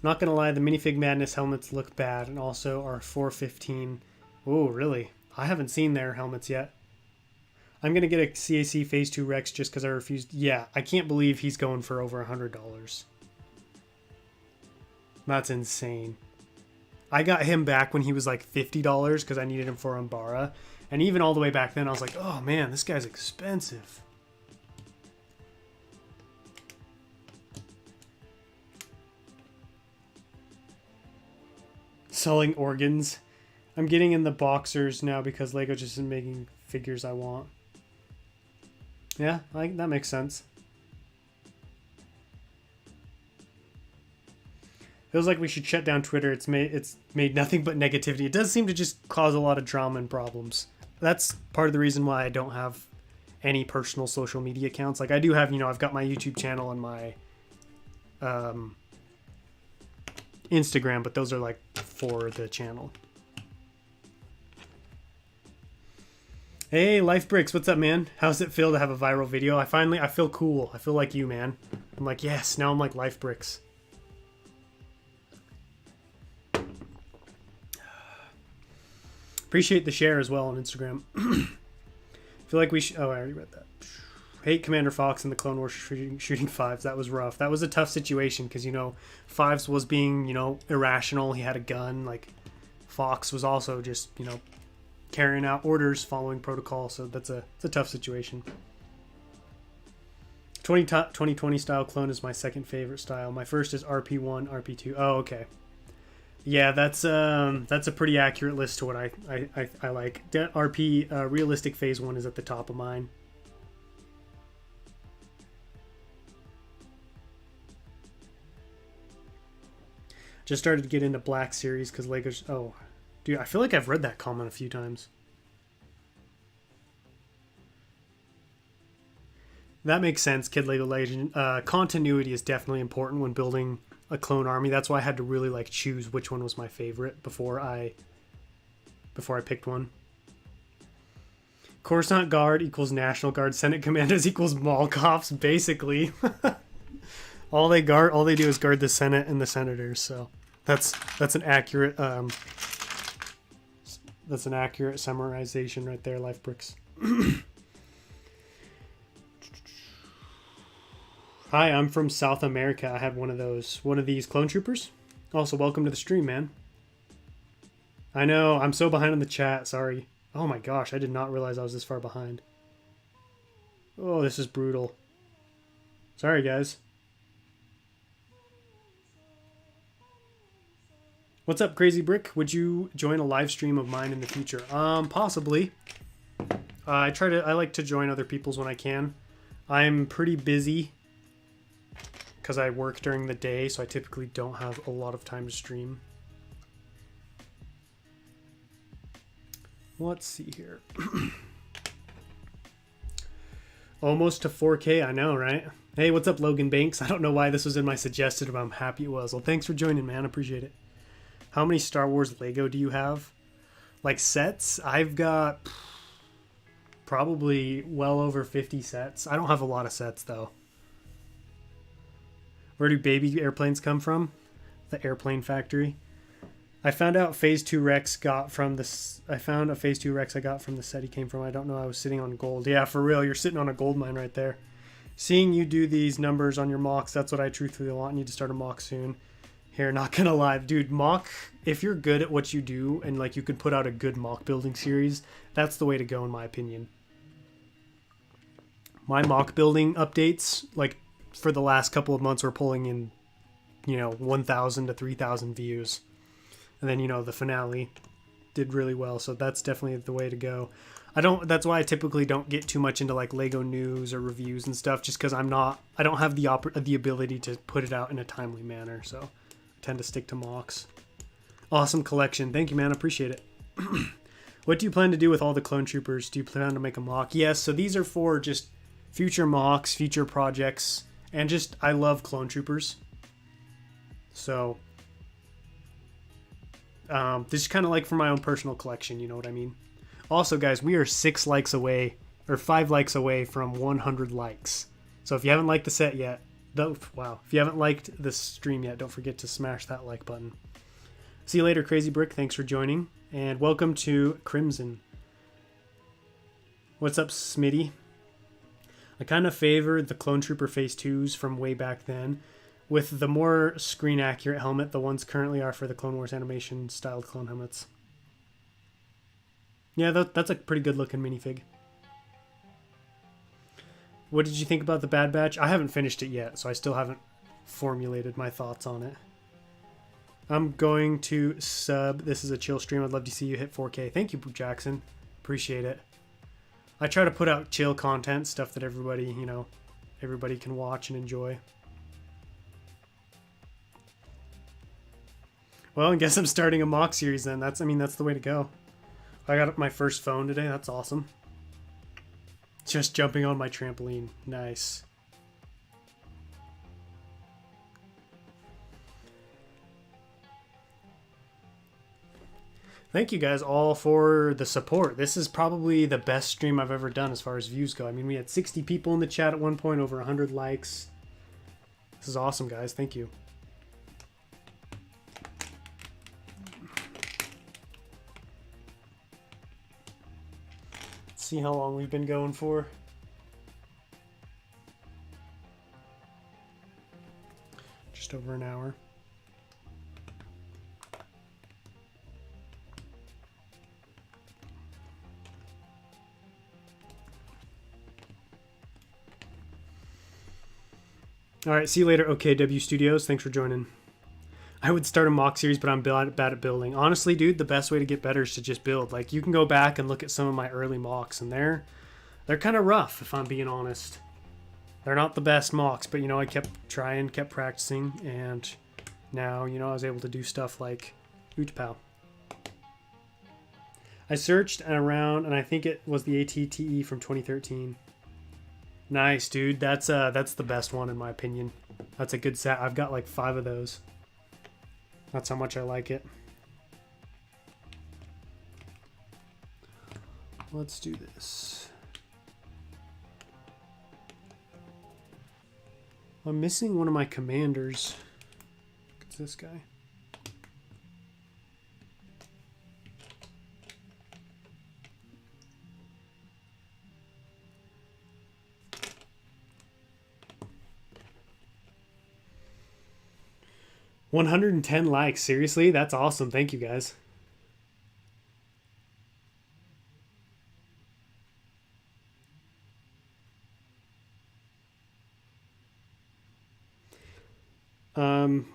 [SPEAKER 1] Not gonna lie, the Minifig Madness helmets look bad, and also are 415. Oh, really? I haven't seen their helmets yet. I'm gonna get a CAC Phase 2 Rex just because I refused. Yeah, I can't believe he's going for over $100. That's insane. I got him back when he was like $50 because I needed him for Umbara. And even all the way back then, I was like, oh man, this guy's expensive. Selling organs. I'm getting in the boxers now because Lego just isn't making figures I want. Yeah, that makes sense. Feels like we should shut down Twitter. It's made nothing but negativity. It does seem to just cause a lot of drama and problems. That's part of the reason why I don't have any personal social media accounts. Like I do have, I've got my YouTube channel and my Instagram, but those are like for the channel. Hey, Life Bricks, what's up, man? How's it feel to have a viral video? I feel cool. I feel like you, man. I'm like, yes, now I'm like Life Bricks. Appreciate the share as well on Instagram. Feel like we should... Oh, I already read that. Hate Commander Fox and the Clone Wars shooting Fives. That was rough. That was a tough situation because, Fives was being, irrational. He had a gun. Like, Fox was also just, carrying out orders, following protocol. So it's a tough situation. 2020 style clone is my second favorite style. My first is RP1, RP2. Oh, okay. Yeah, that's a pretty accurate list to what I like. RP realistic phase 1 is at the top of mine. Just started to get into Black Series because Lego's... Oh, dude, I feel like I've read that comment a few times. That makes sense, Kid Lego Legend. Continuity is definitely important when building a clone army. That's why I had to really choose which one was my favorite before I picked one. Coruscant Guard equals National Guard. Senate Commandos equals Mall Cops, basically. all they do is guard the Senate and the senators. So that's an accurate summarization right there, Life Bricks. Hi, I'm from South America. I had one of these clone troopers. Also, welcome to the stream, man. I know, I'm so behind on the chat, sorry. Oh my gosh, I did not realize I was this far behind. Oh, this is brutal. Sorry, guys. What's up, Crazy Brick? Would you join a live stream of mine in the future? Possibly. I like to join other people's when I can. I'm pretty busy because I work during the day, so I typically don't have a lot of time to stream. Let's see here. Almost to 4K, I know, right? Hey, what's up, Logan Banks? I don't know why this was in my suggested, but I'm happy it was. Well, thanks for joining, man. Appreciate it. How many Star Wars Lego do you have? Like sets? I've got probably well over 50 sets. I don't have a lot of sets, though. Where do baby airplanes come from? The airplane factory. I found out Phase 2 Rex got from this. I found a Phase 2 Rex I got from the set he came from. I don't know. I was sitting on gold. Yeah, for real. You're sitting on a gold mine right there. Seeing you do these numbers on your mocks, that's what I truthfully want. Need to start a mock soon. Here, not gonna lie, dude. Mock. If you're good at what you do and you could put out a good mock building series, that's the way to go in my opinion. My mock building updates, for the last couple of months, we're pulling in, 1,000 to 3,000 views. And then, the finale did really well. So that's definitely the way to go. That's why I typically don't get too much into Lego news or reviews and stuff, just because I don't have the ability to put it out in a timely manner. So tend to stick to mocks. Awesome collection. Thank you, man. Appreciate it. What do you plan to do with all the clone troopers? Do you plan to make a mock? Yes, so these are for just future mocks, future projects, and just I love clone troopers. So this is kind of like for my own personal collection, you know what I mean? Also, guys, we are 6 likes away, or 5 likes away from 100 likes. So if you haven't liked the set yet, wow, if you haven't liked the stream yet, don't forget to smash that like button. See you later, Crazy Brick. Thanks for joining. And welcome to Crimson. What's up, Smitty? I kind of favor the Clone Trooper Phase 2s from way back then. With the more screen-accurate helmet, the ones currently are for the Clone Wars animation-styled clone helmets. Yeah, that's a pretty good-looking minifig. What did you think about the Bad Batch? I haven't finished it yet, so I still haven't formulated my thoughts on it. I'm going to sub. This is a chill stream. I'd love to see you hit 4K. Thank you, Jackson. Appreciate it. I try to put out chill content, stuff that everybody, you know, everybody can watch and enjoy. Well, I guess I'm starting a mock series then. That's the way to go. I got my first phone today. That's awesome. Just jumping on my trampoline. Nice. Thank you guys all for the support. This is probably the best stream I've ever done as far as views go. I mean, we had 60 people in the chat at one point, over 100 likes. This is awesome, guys. Thank you. Let's see how long we've been going for. Just over an hour. All right, see you later, OKW Studios. Thanks for joining. I would start a mock series, but I'm bad at building. Honestly, dude, the best way to get better is to just build. Like, you can go back and look at some of my early mocks, and they're kind of rough, if I'm being honest. They're not the best mocks, but, you know, I kept trying, kept practicing, and now, you know, I was able to do stuff like Utapau. I searched around, and I think it was the ATTE from 2013. Nice, dude. That's the best one in my opinion. That's a good set. I've got like 5 of those. That's how much I like it. Let's do this. I'm missing one of my commanders. It's this guy. $110 likes. Seriously? That's awesome. Thank you, guys.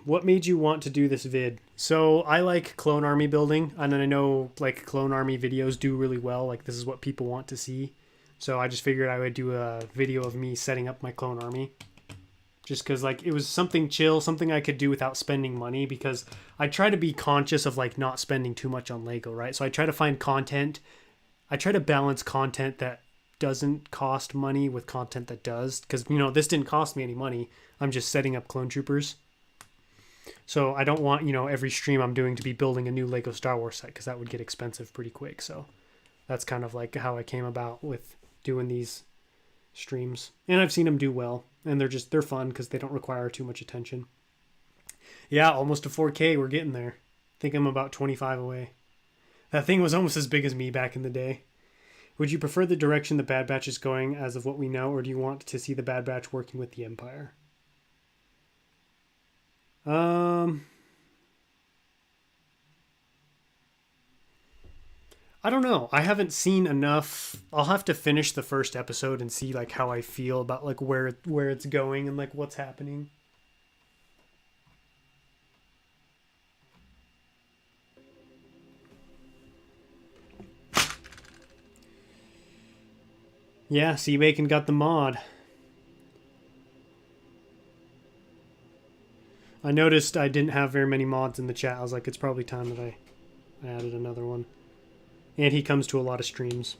[SPEAKER 1] What made you want to do this vid? So I like clone army building, and I know like clone army videos do really well. Like this is what people want to see. So I just figured I would do a video of me setting up my clone army. Just because like it was something chill, something I could do without spending money, because I try to be conscious of like not spending too much on Lego, right? So I try to find content. I try to balance content that doesn't cost money with content that does, because you know this didn't cost me any money. I'm just setting up clone troopers. So I don't want, you know, every stream I'm doing to be building a new Lego Star Wars set, because that would get expensive pretty quick. So that's kind of like how I came about with doing these streams. And I've seen them do well, and they're fun because they don't require too much attention. Yeah, almost to 4K. We're getting there. I think I'm about 25 away. That thing was almost as big as me back in the day. Would you prefer the direction the Bad Batch is going as of what we know, or do you want to see the Bad Batch working with the Empire? I don't know. I haven't seen enough. I'll have to finish the first episode and see like how I feel about like where it's going and like what's happening. Yeah, C Bacon got the mod. I noticed I didn't have very many mods in the chat. I was like, it's probably time that I added another one. And he comes to a lot of streams.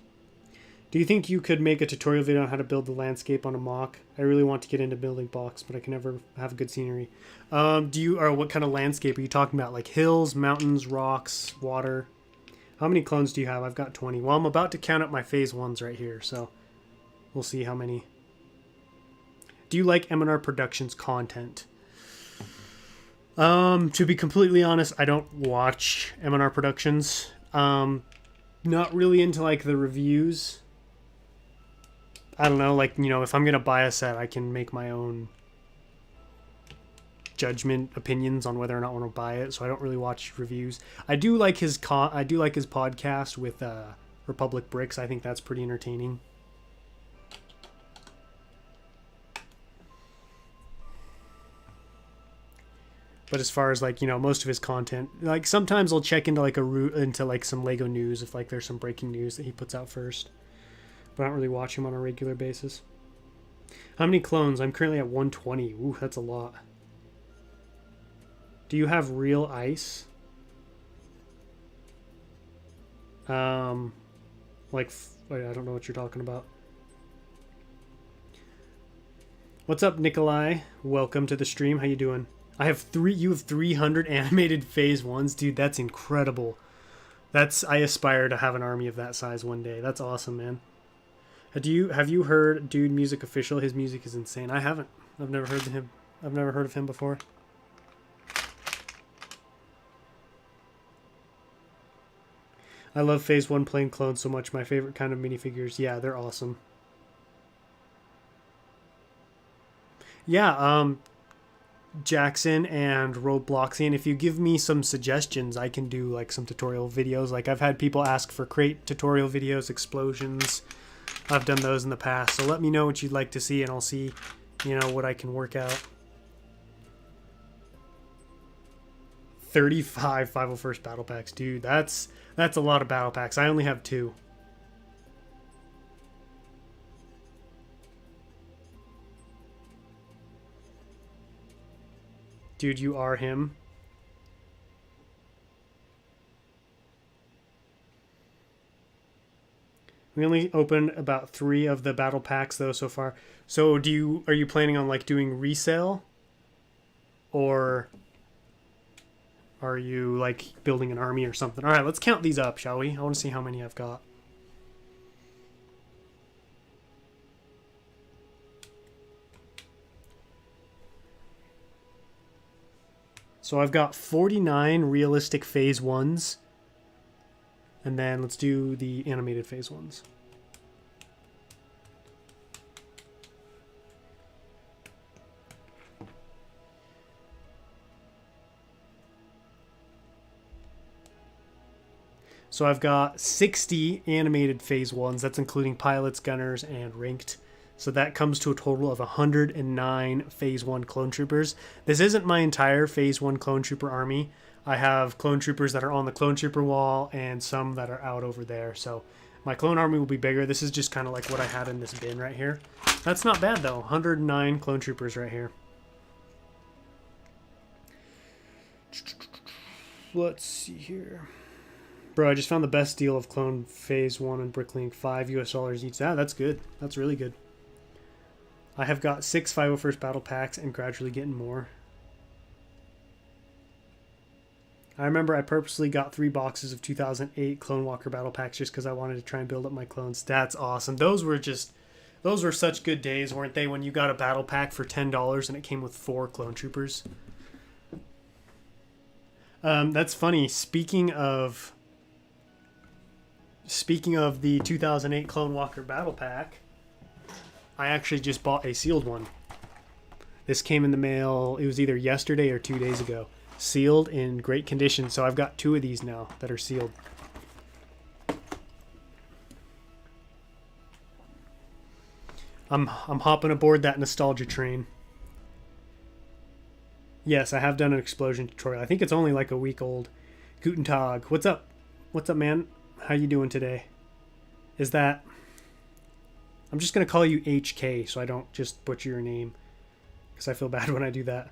[SPEAKER 1] Do you think you could make a tutorial video on how to build the landscape on a mock? I really want to get into building blocks, but I can never have good scenery. What kind of landscape are you talking about? Like hills, mountains, rocks, water? How many clones do you have? I've got 20. Well, I'm about to count up my phase 1s right here, so we'll see how many. Do you like M&R Productions content? To be completely honest, I don't watch M&R Productions. Not really into like the reviews. I don't know, like, you know, if I'm gonna buy a set, I can make my own judgment opinions on whether or not I want to buy it. So I don't really watch reviews. I do like his podcast with Republic Bricks. I think that's pretty entertaining. But as far as like, you know, most of his content, like sometimes I'll check into like some Lego news if like there's some breaking news that he puts out first. But I don't really watch him on a regular basis. How many clones? I'm currently at 120. Ooh, that's a lot. Do you have real ice? I don't know what you're talking about. What's up, Nikolai? Welcome to the stream. How you doing? You have 300 animated phase 1s? Dude, that's incredible. I aspire to have an army of that size one day. That's awesome, man. Have you heard Dude Music Official? His music is insane. I haven't. I've never heard of him before. I love phase 1 playing clones so much. My favorite kind of minifigures. Yeah, they're awesome. Yeah, Jackson and Robloxian, if you give me some suggestions, I can do like some tutorial videos. Like I've had people ask for crate tutorial videos, explosions. I've done those in the past. So let me know what you'd like to see and I'll see, you know, what I can work out. 35 501st battle packs. Dude, that's a lot of battle packs. I only have 2. Dude, you are him. We only opened about 3 of the battle packs though so far. So are you planning on like doing resale? Or are you like building an army or something? All right, let's count these up, shall we? I want to see how many I've got. So I've got 49 realistic phase 1s. And then let's do the animated phase 1s. So I've got 60 animated phase 1s. That's including pilots, gunners, and ranked. So that comes to a total of 109 phase 1 clone troopers. This isn't my entire phase 1 clone trooper army. I have clone troopers that are on the clone trooper wall and some that are out over there. So my clone army will be bigger. This is just kind of like what I had in this bin right here. That's not bad though. 109 clone troopers right here. Let's see here. Bro, I just found the best deal of clone phase 1 and Bricklink. $5 each. Ah, that's good. That's really good. I have got 6 501st battle packs and gradually getting more. I remember I purposely got 3 boxes of 2008 Clone Walker battle packs just because I wanted to try and build up my clones. That's awesome. Those were such good days, weren't they? When you got a battle pack for $10 and it came with 4 clone troopers. That's funny. Speaking of the 2008 Clone Walker battle pack, I actually just bought a sealed one. This came in the mail. It was either yesterday or 2 days ago. Sealed in great condition. So I've got 2 of these now that are sealed. I'm hopping aboard that nostalgia train. Yes, I have done an explosion tutorial. I think it's only like a week old. Guten Tag. What's up? What's up, man? How you doing today? Is that... I'm just going to call you HK so I don't just butcher your name. Because I feel bad when I do that.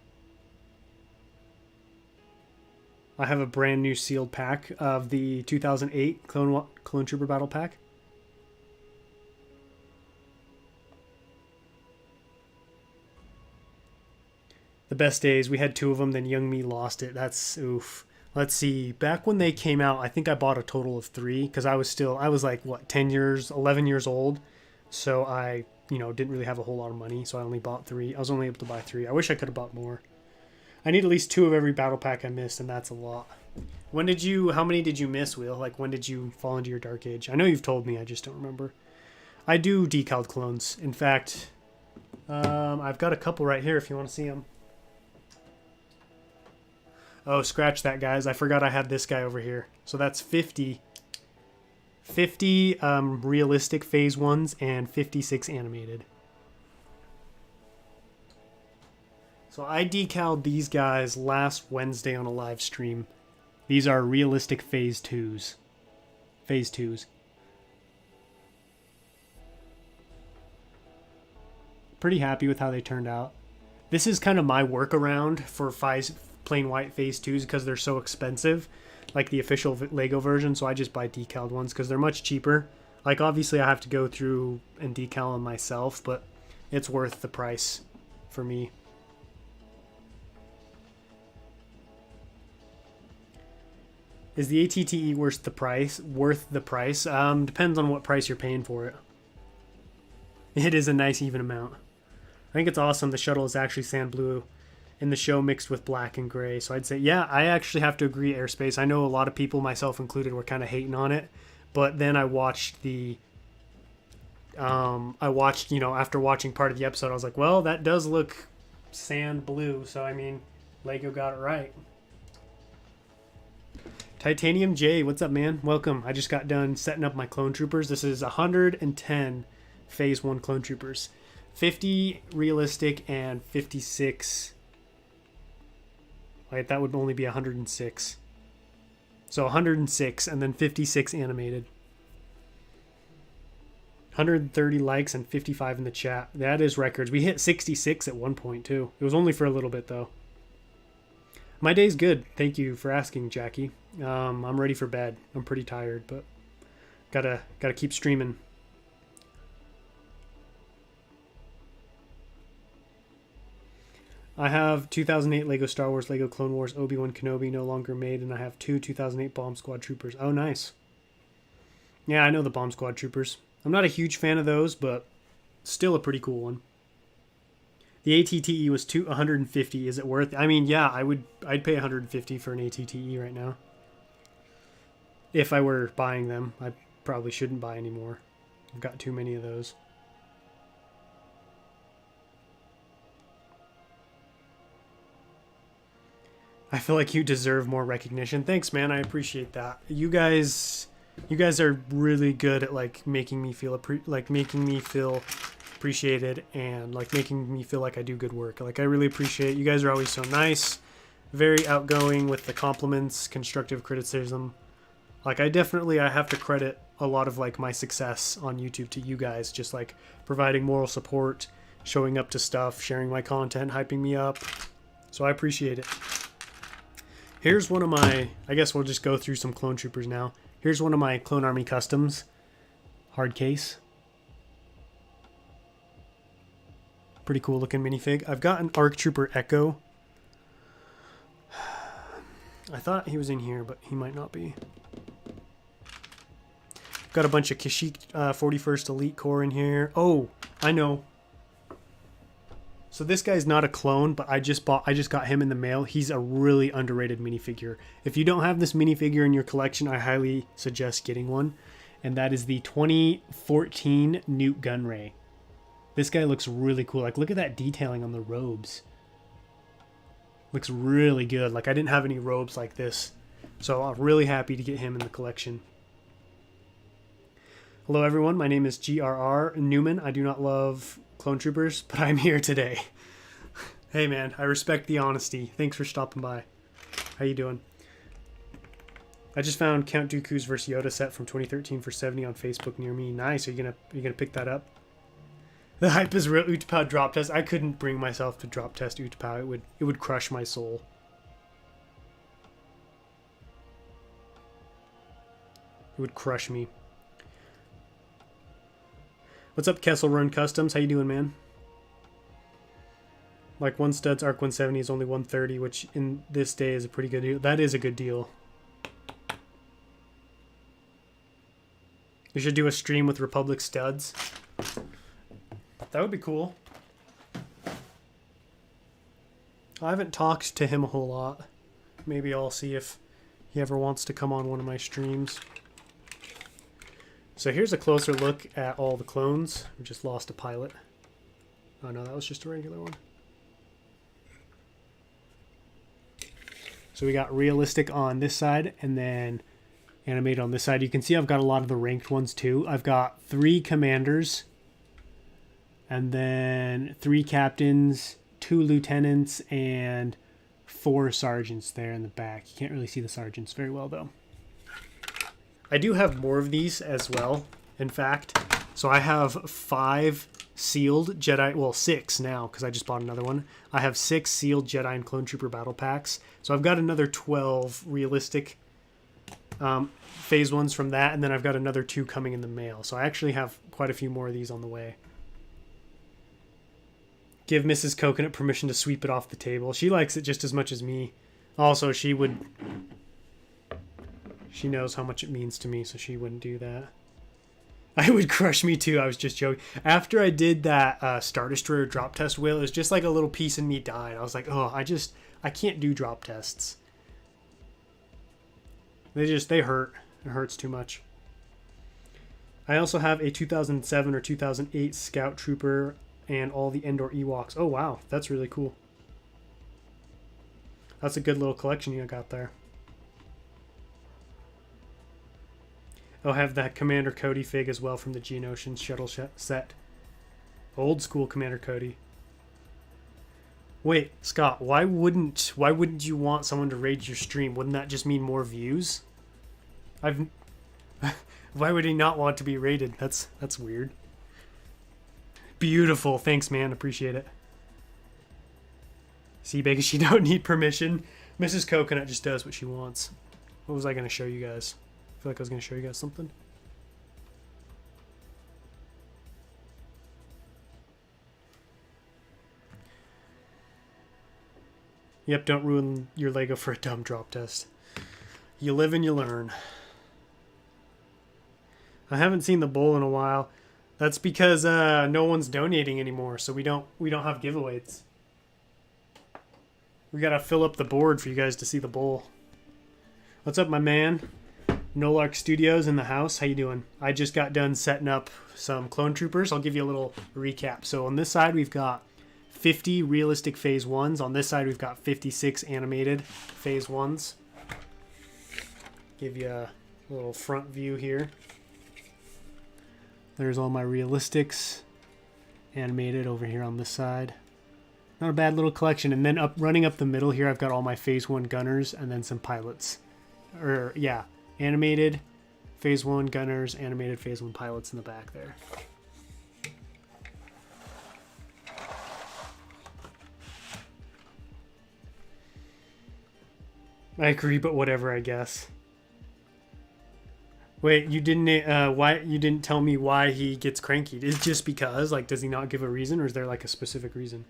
[SPEAKER 1] I have a brand new sealed pack of the 2008 Clone Trooper Battle Pack. The best days. We had 2 of them, then Young Me lost it. That's oof. Let's see. Back when they came out, I think I bought a total of 3 because I was like, what, 10 years, 11 years old. So I, didn't really have a whole lot of money. So I only bought 3. I was only able to buy 3. I wish I could have bought more. I need at least 2 of every battle pack I missed, and that's a lot. How many did you miss, Will? Like, when did you fall into your dark age? I know you've told me, I just don't remember. I do decaled clones. In fact, I've got a couple right here if you want to see them. Oh, scratch that, guys. I forgot I had this guy over here. So that's 50 realistic phase 1s and 56 animated. So I decaled these guys last Wednesday on a live stream. These are realistic phase 2s. Phase 2s. Pretty happy with how they turned out. This is kind of my workaround for plain white phase 2s because they're so expensive, like the official Lego version, so I just buy decaled ones because they're much cheaper. Like, obviously I have to go through and decal them myself, but it's worth the price for me. Is the ATTE worth the price? Depends on what price you're paying for it. It is a nice even amount. I think it's awesome the shuttle is actually sand blue in the show mixed with black and gray. So I'd say, yeah, I actually have to agree, Airspace. I know a lot of people, myself included, were kind of hating on it. But then I watched after watching part of the episode, I was like, well, that does look sand blue. So, I mean, Lego got it right. Titanium J, what's up, man? Welcome. I just got done setting up my clone troopers. This is 110 phase 1 clone troopers. 50 realistic and 56... Right, that would only be 106. So 106 and then 56 animated. 130 likes and 55 in the chat. That is records. We hit 66 at one point too. It was only for a little bit though. My day's good. Thank you for asking, Jackie. I'm ready for bed. I'm pretty tired, but gotta keep streaming. I have 2008 Lego Star Wars, Lego Clone Wars, Obi-Wan Kenobi no longer made, and I have 2 2008 Bomb Squad Troopers. Oh, nice. Yeah, I know the Bomb Squad Troopers. I'm not a huge fan of those, but still a pretty cool one. The ATTE was 150. Is it worth it? I mean, yeah, I'd pay 150 for an ATTE right now. If I were buying them. I probably shouldn't buy any more. I've got too many of those. I feel like you deserve more recognition. Thanks, man. I appreciate that. You guys are really good at like making me feel appreciated and like making me feel like I do good work. Like, I really appreciate you guys. Are always so nice, very outgoing with the compliments, constructive criticism. Like, I have to credit a lot of like my success on YouTube to you guys, just like providing moral support, showing up to stuff, sharing my content, hyping me up. So I appreciate it. Here's one of my, I guess we'll just go through some clone troopers now. Here's one of my Clone Army Customs. Hard case. Pretty cool looking minifig. I've got an ARC Trooper Echo. I thought he was in here, but he might not be. Got a bunch of Kashyyyk 41st Elite Corps in here. Oh, I know. So this guy's not a clone, but I just got him in the mail. He's a really underrated minifigure. If you don't have this minifigure in your collection, I highly suggest getting one. And that is the 2014 Nute Gunray. This guy looks really cool. Like, look at that detailing on the robes. Looks really good. Like, I didn't have any robes like this. So I'm really happy to get him in the collection. Hello everyone, my name is GRR Newman. I do not love clone troopers, but I'm here today. Hey man, I respect the honesty. Thanks for stopping by. How you doing? I just found Count Dooku's vs Yoda set from 2013 for 70 on Facebook near me. Nice. Are you gonna pick that up? The hype is real. Utapau drop test. I couldn't bring myself to drop test Utapau. It would crush my soul. would crush me. What's up, Kessel Run Customs? How you doing, man? Like one stud's ARC 170 is only 130, which in this day is a pretty good deal. That is a good deal. We should do a stream with Republic studs. That would be cool. I haven't talked to him a whole lot. Maybe I'll see if he ever wants to come on one of my streams. So here's a closer look at all the clones. We just lost a pilot. Oh no, that was just a regular one. So we got realistic on this side and then animated on this side. You can see I've got a lot of the ranked ones too. I've got 3 commanders and then 3 captains, 2 lieutenants, and 4 sergeants there in the back. You can't really see the sergeants very well though. I do have more of these as well, in fact. So I have 5 sealed Jedi, well 6 now because I just bought another one. I have 6 sealed Jedi and Clone Trooper battle packs. So I've got another 12 realistic phase 1s from that, and then I've got another 2 coming in the mail. So I actually have quite a few more of these on the way. Give Mrs. Coconut permission to sweep it off the table. She likes it just as much as me. Also, she knows how much it means to me, so she wouldn't do that. I would crush me too. I was just joking. After I did that Star Destroyer drop test wheel, it was just like a little piece in me died. I was like, oh, I can't do drop tests. They hurt. It hurts too much. I also have a 2007 or 2008 Scout Trooper and all the Endor Ewoks. Oh, wow. That's really cool. That's a good little collection you got there. I'll have that Commander Cody fig as well from the Geonosians shuttle set. Old school Commander Cody. Wait, Scott, why wouldn't you want someone to raid your stream? Wouldn't that just mean more views? Why would he not want to be raided? That's weird. Beautiful. Thanks, man. Appreciate it. See, because she don't need permission. Mrs. Coconut just does what she wants. What was I going to show you guys? I feel like I was going to show you guys something. Yep, don't ruin your Lego for a dumb drop test. You live and you learn. I haven't seen the bowl in a while. That's because no one's donating anymore, so we don't have giveaways. We gotta fill up the board for you guys to see the bowl. What's up, my man? Nolark Studios in the house. How you doing? I just got done setting up some clone troopers. I'll give you a little recap. So on this side we've got 50 realistic phase 1s. On this side we've got 56 animated phase 1s. Give you a little front view here. There's all my realistics animated over here on this side. Not a bad little collection. And then running up the middle here I've got all my phase 1 gunners and then some pilots. Or yeah, animated phase 1 gunners, animated phase 1 pilots in the back there. I agree, but whatever, I guess. Wait, you didn't tell me why he gets cranky? Is it just because? Like, does he not give a reason, or is there like a specific reason?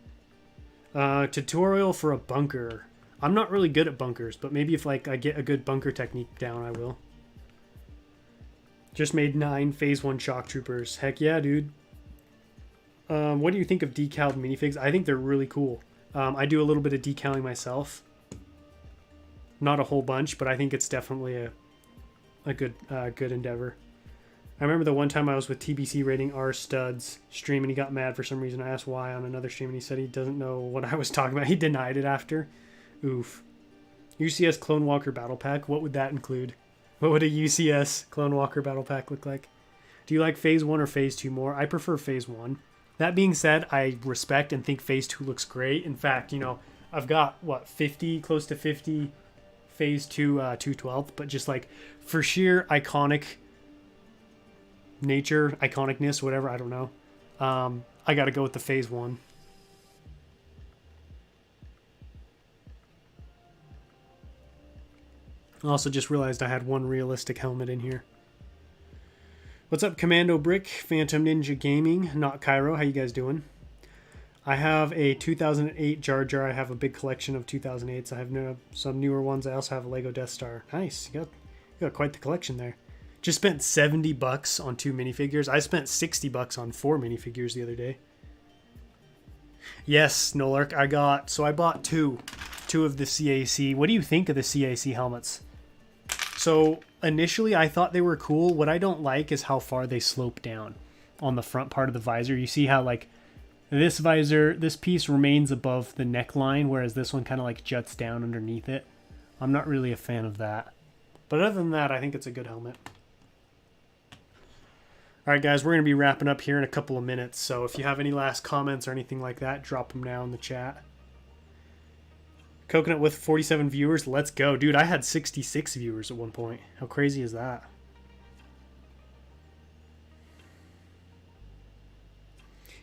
[SPEAKER 1] Tutorial for a bunker. I'm not really good at bunkers, but maybe if like I get a good bunker technique down, I will. Just made 9 phase 1 shock troopers. Heck yeah, dude. What do you think of decaled minifigs? I think they're really cool. I do a little bit of decaling myself. Not a whole bunch, but I think it's definitely a good endeavor. I remember the one time I was with TBC rating R Studs stream and he got mad for some reason. I asked why on another stream and he said he doesn't know what I was talking about. He denied it after. Oof. UCS Clone Walker Battle Pack. What would that include? What would a UCS Clone Walker Battle Pack look like? Do you like phase 1 or phase 2 more? I prefer phase 1. That being said, I respect and think phase 2 looks great. In fact, you know, I've got what, 50, close to 50 phase 2 212th, but just like for sheer iconic nature, iconicness, whatever, I don't know. I got to go with the phase 1. I also just realized I had one realistic helmet in here. What's up, Commando Brick, Phantom Ninja Gaming, not Cairo? How you guys doing? I have a 2008 Jar Jar. I have a big collection of 2008s. I have some newer ones. I also have a Lego Death Star. Nice. You got quite the collection there. Just spent $70 on 2 minifigures. I spent $60 on 4 minifigures the other day. Yes, Nolark, I bought two of the CAC. What do you think of the CAC helmets? So initially I thought they were cool. What I don't like is how far they slope down on the front part of the visor. You see how like this piece remains above the neckline, whereas this one kind of like juts down underneath it. I'm not really a fan of that. But other than that, I think it's a good helmet. All right, guys, we're going to be wrapping up here in a couple of minutes. So if you have any last comments or anything like that, drop them now in the chat. Coconut with 47 viewers. Let's go. Dude, I had 66 viewers at one point. How crazy is that?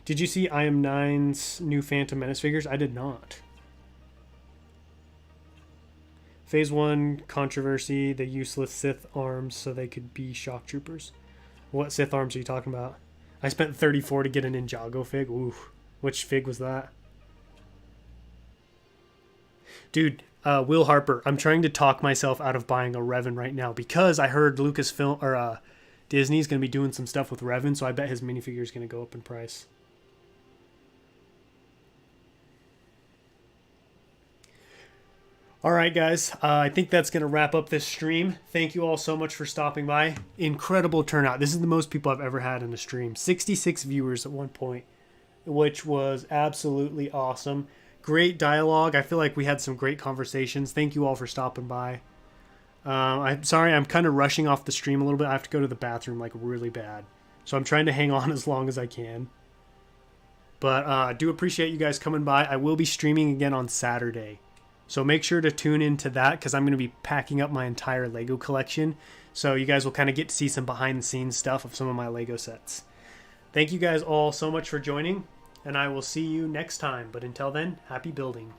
[SPEAKER 1] Did you see IM9's new Phantom Menace figures? I did not. Phase 1 controversy. The useless Sith arms so they could be shock troopers. What Sith arms are you talking about? I spent $34 to get a Ninjago fig. Ooh. Which fig was that? Dude, Will Harper, I'm trying to talk myself out of buying a Revan right now because I heard Lucasfilm or Disney's going to be doing some stuff with Revan, so I bet his minifigure is going to go up in price. All right, guys, I think that's going to wrap up this stream. Thank you all so much for stopping by. Incredible turnout. This is the most people I've ever had in a stream. 66 viewers at one point, which was absolutely awesome. Great dialogue. I feel like we had some great conversations. Thank you all for stopping by. I'm sorry, I'm kind of rushing off the stream a little bit. I have to go to the bathroom like really bad. So I'm trying to hang on as long as I can. But I do appreciate you guys coming by. I will be streaming again on Saturday. So make sure to tune into that because I'm going to be packing up my entire Lego collection. So you guys will kind of get to see some behind the scenes stuff of some of my Lego sets. Thank you guys all so much for joining, and I will see you next time. But until then, happy building.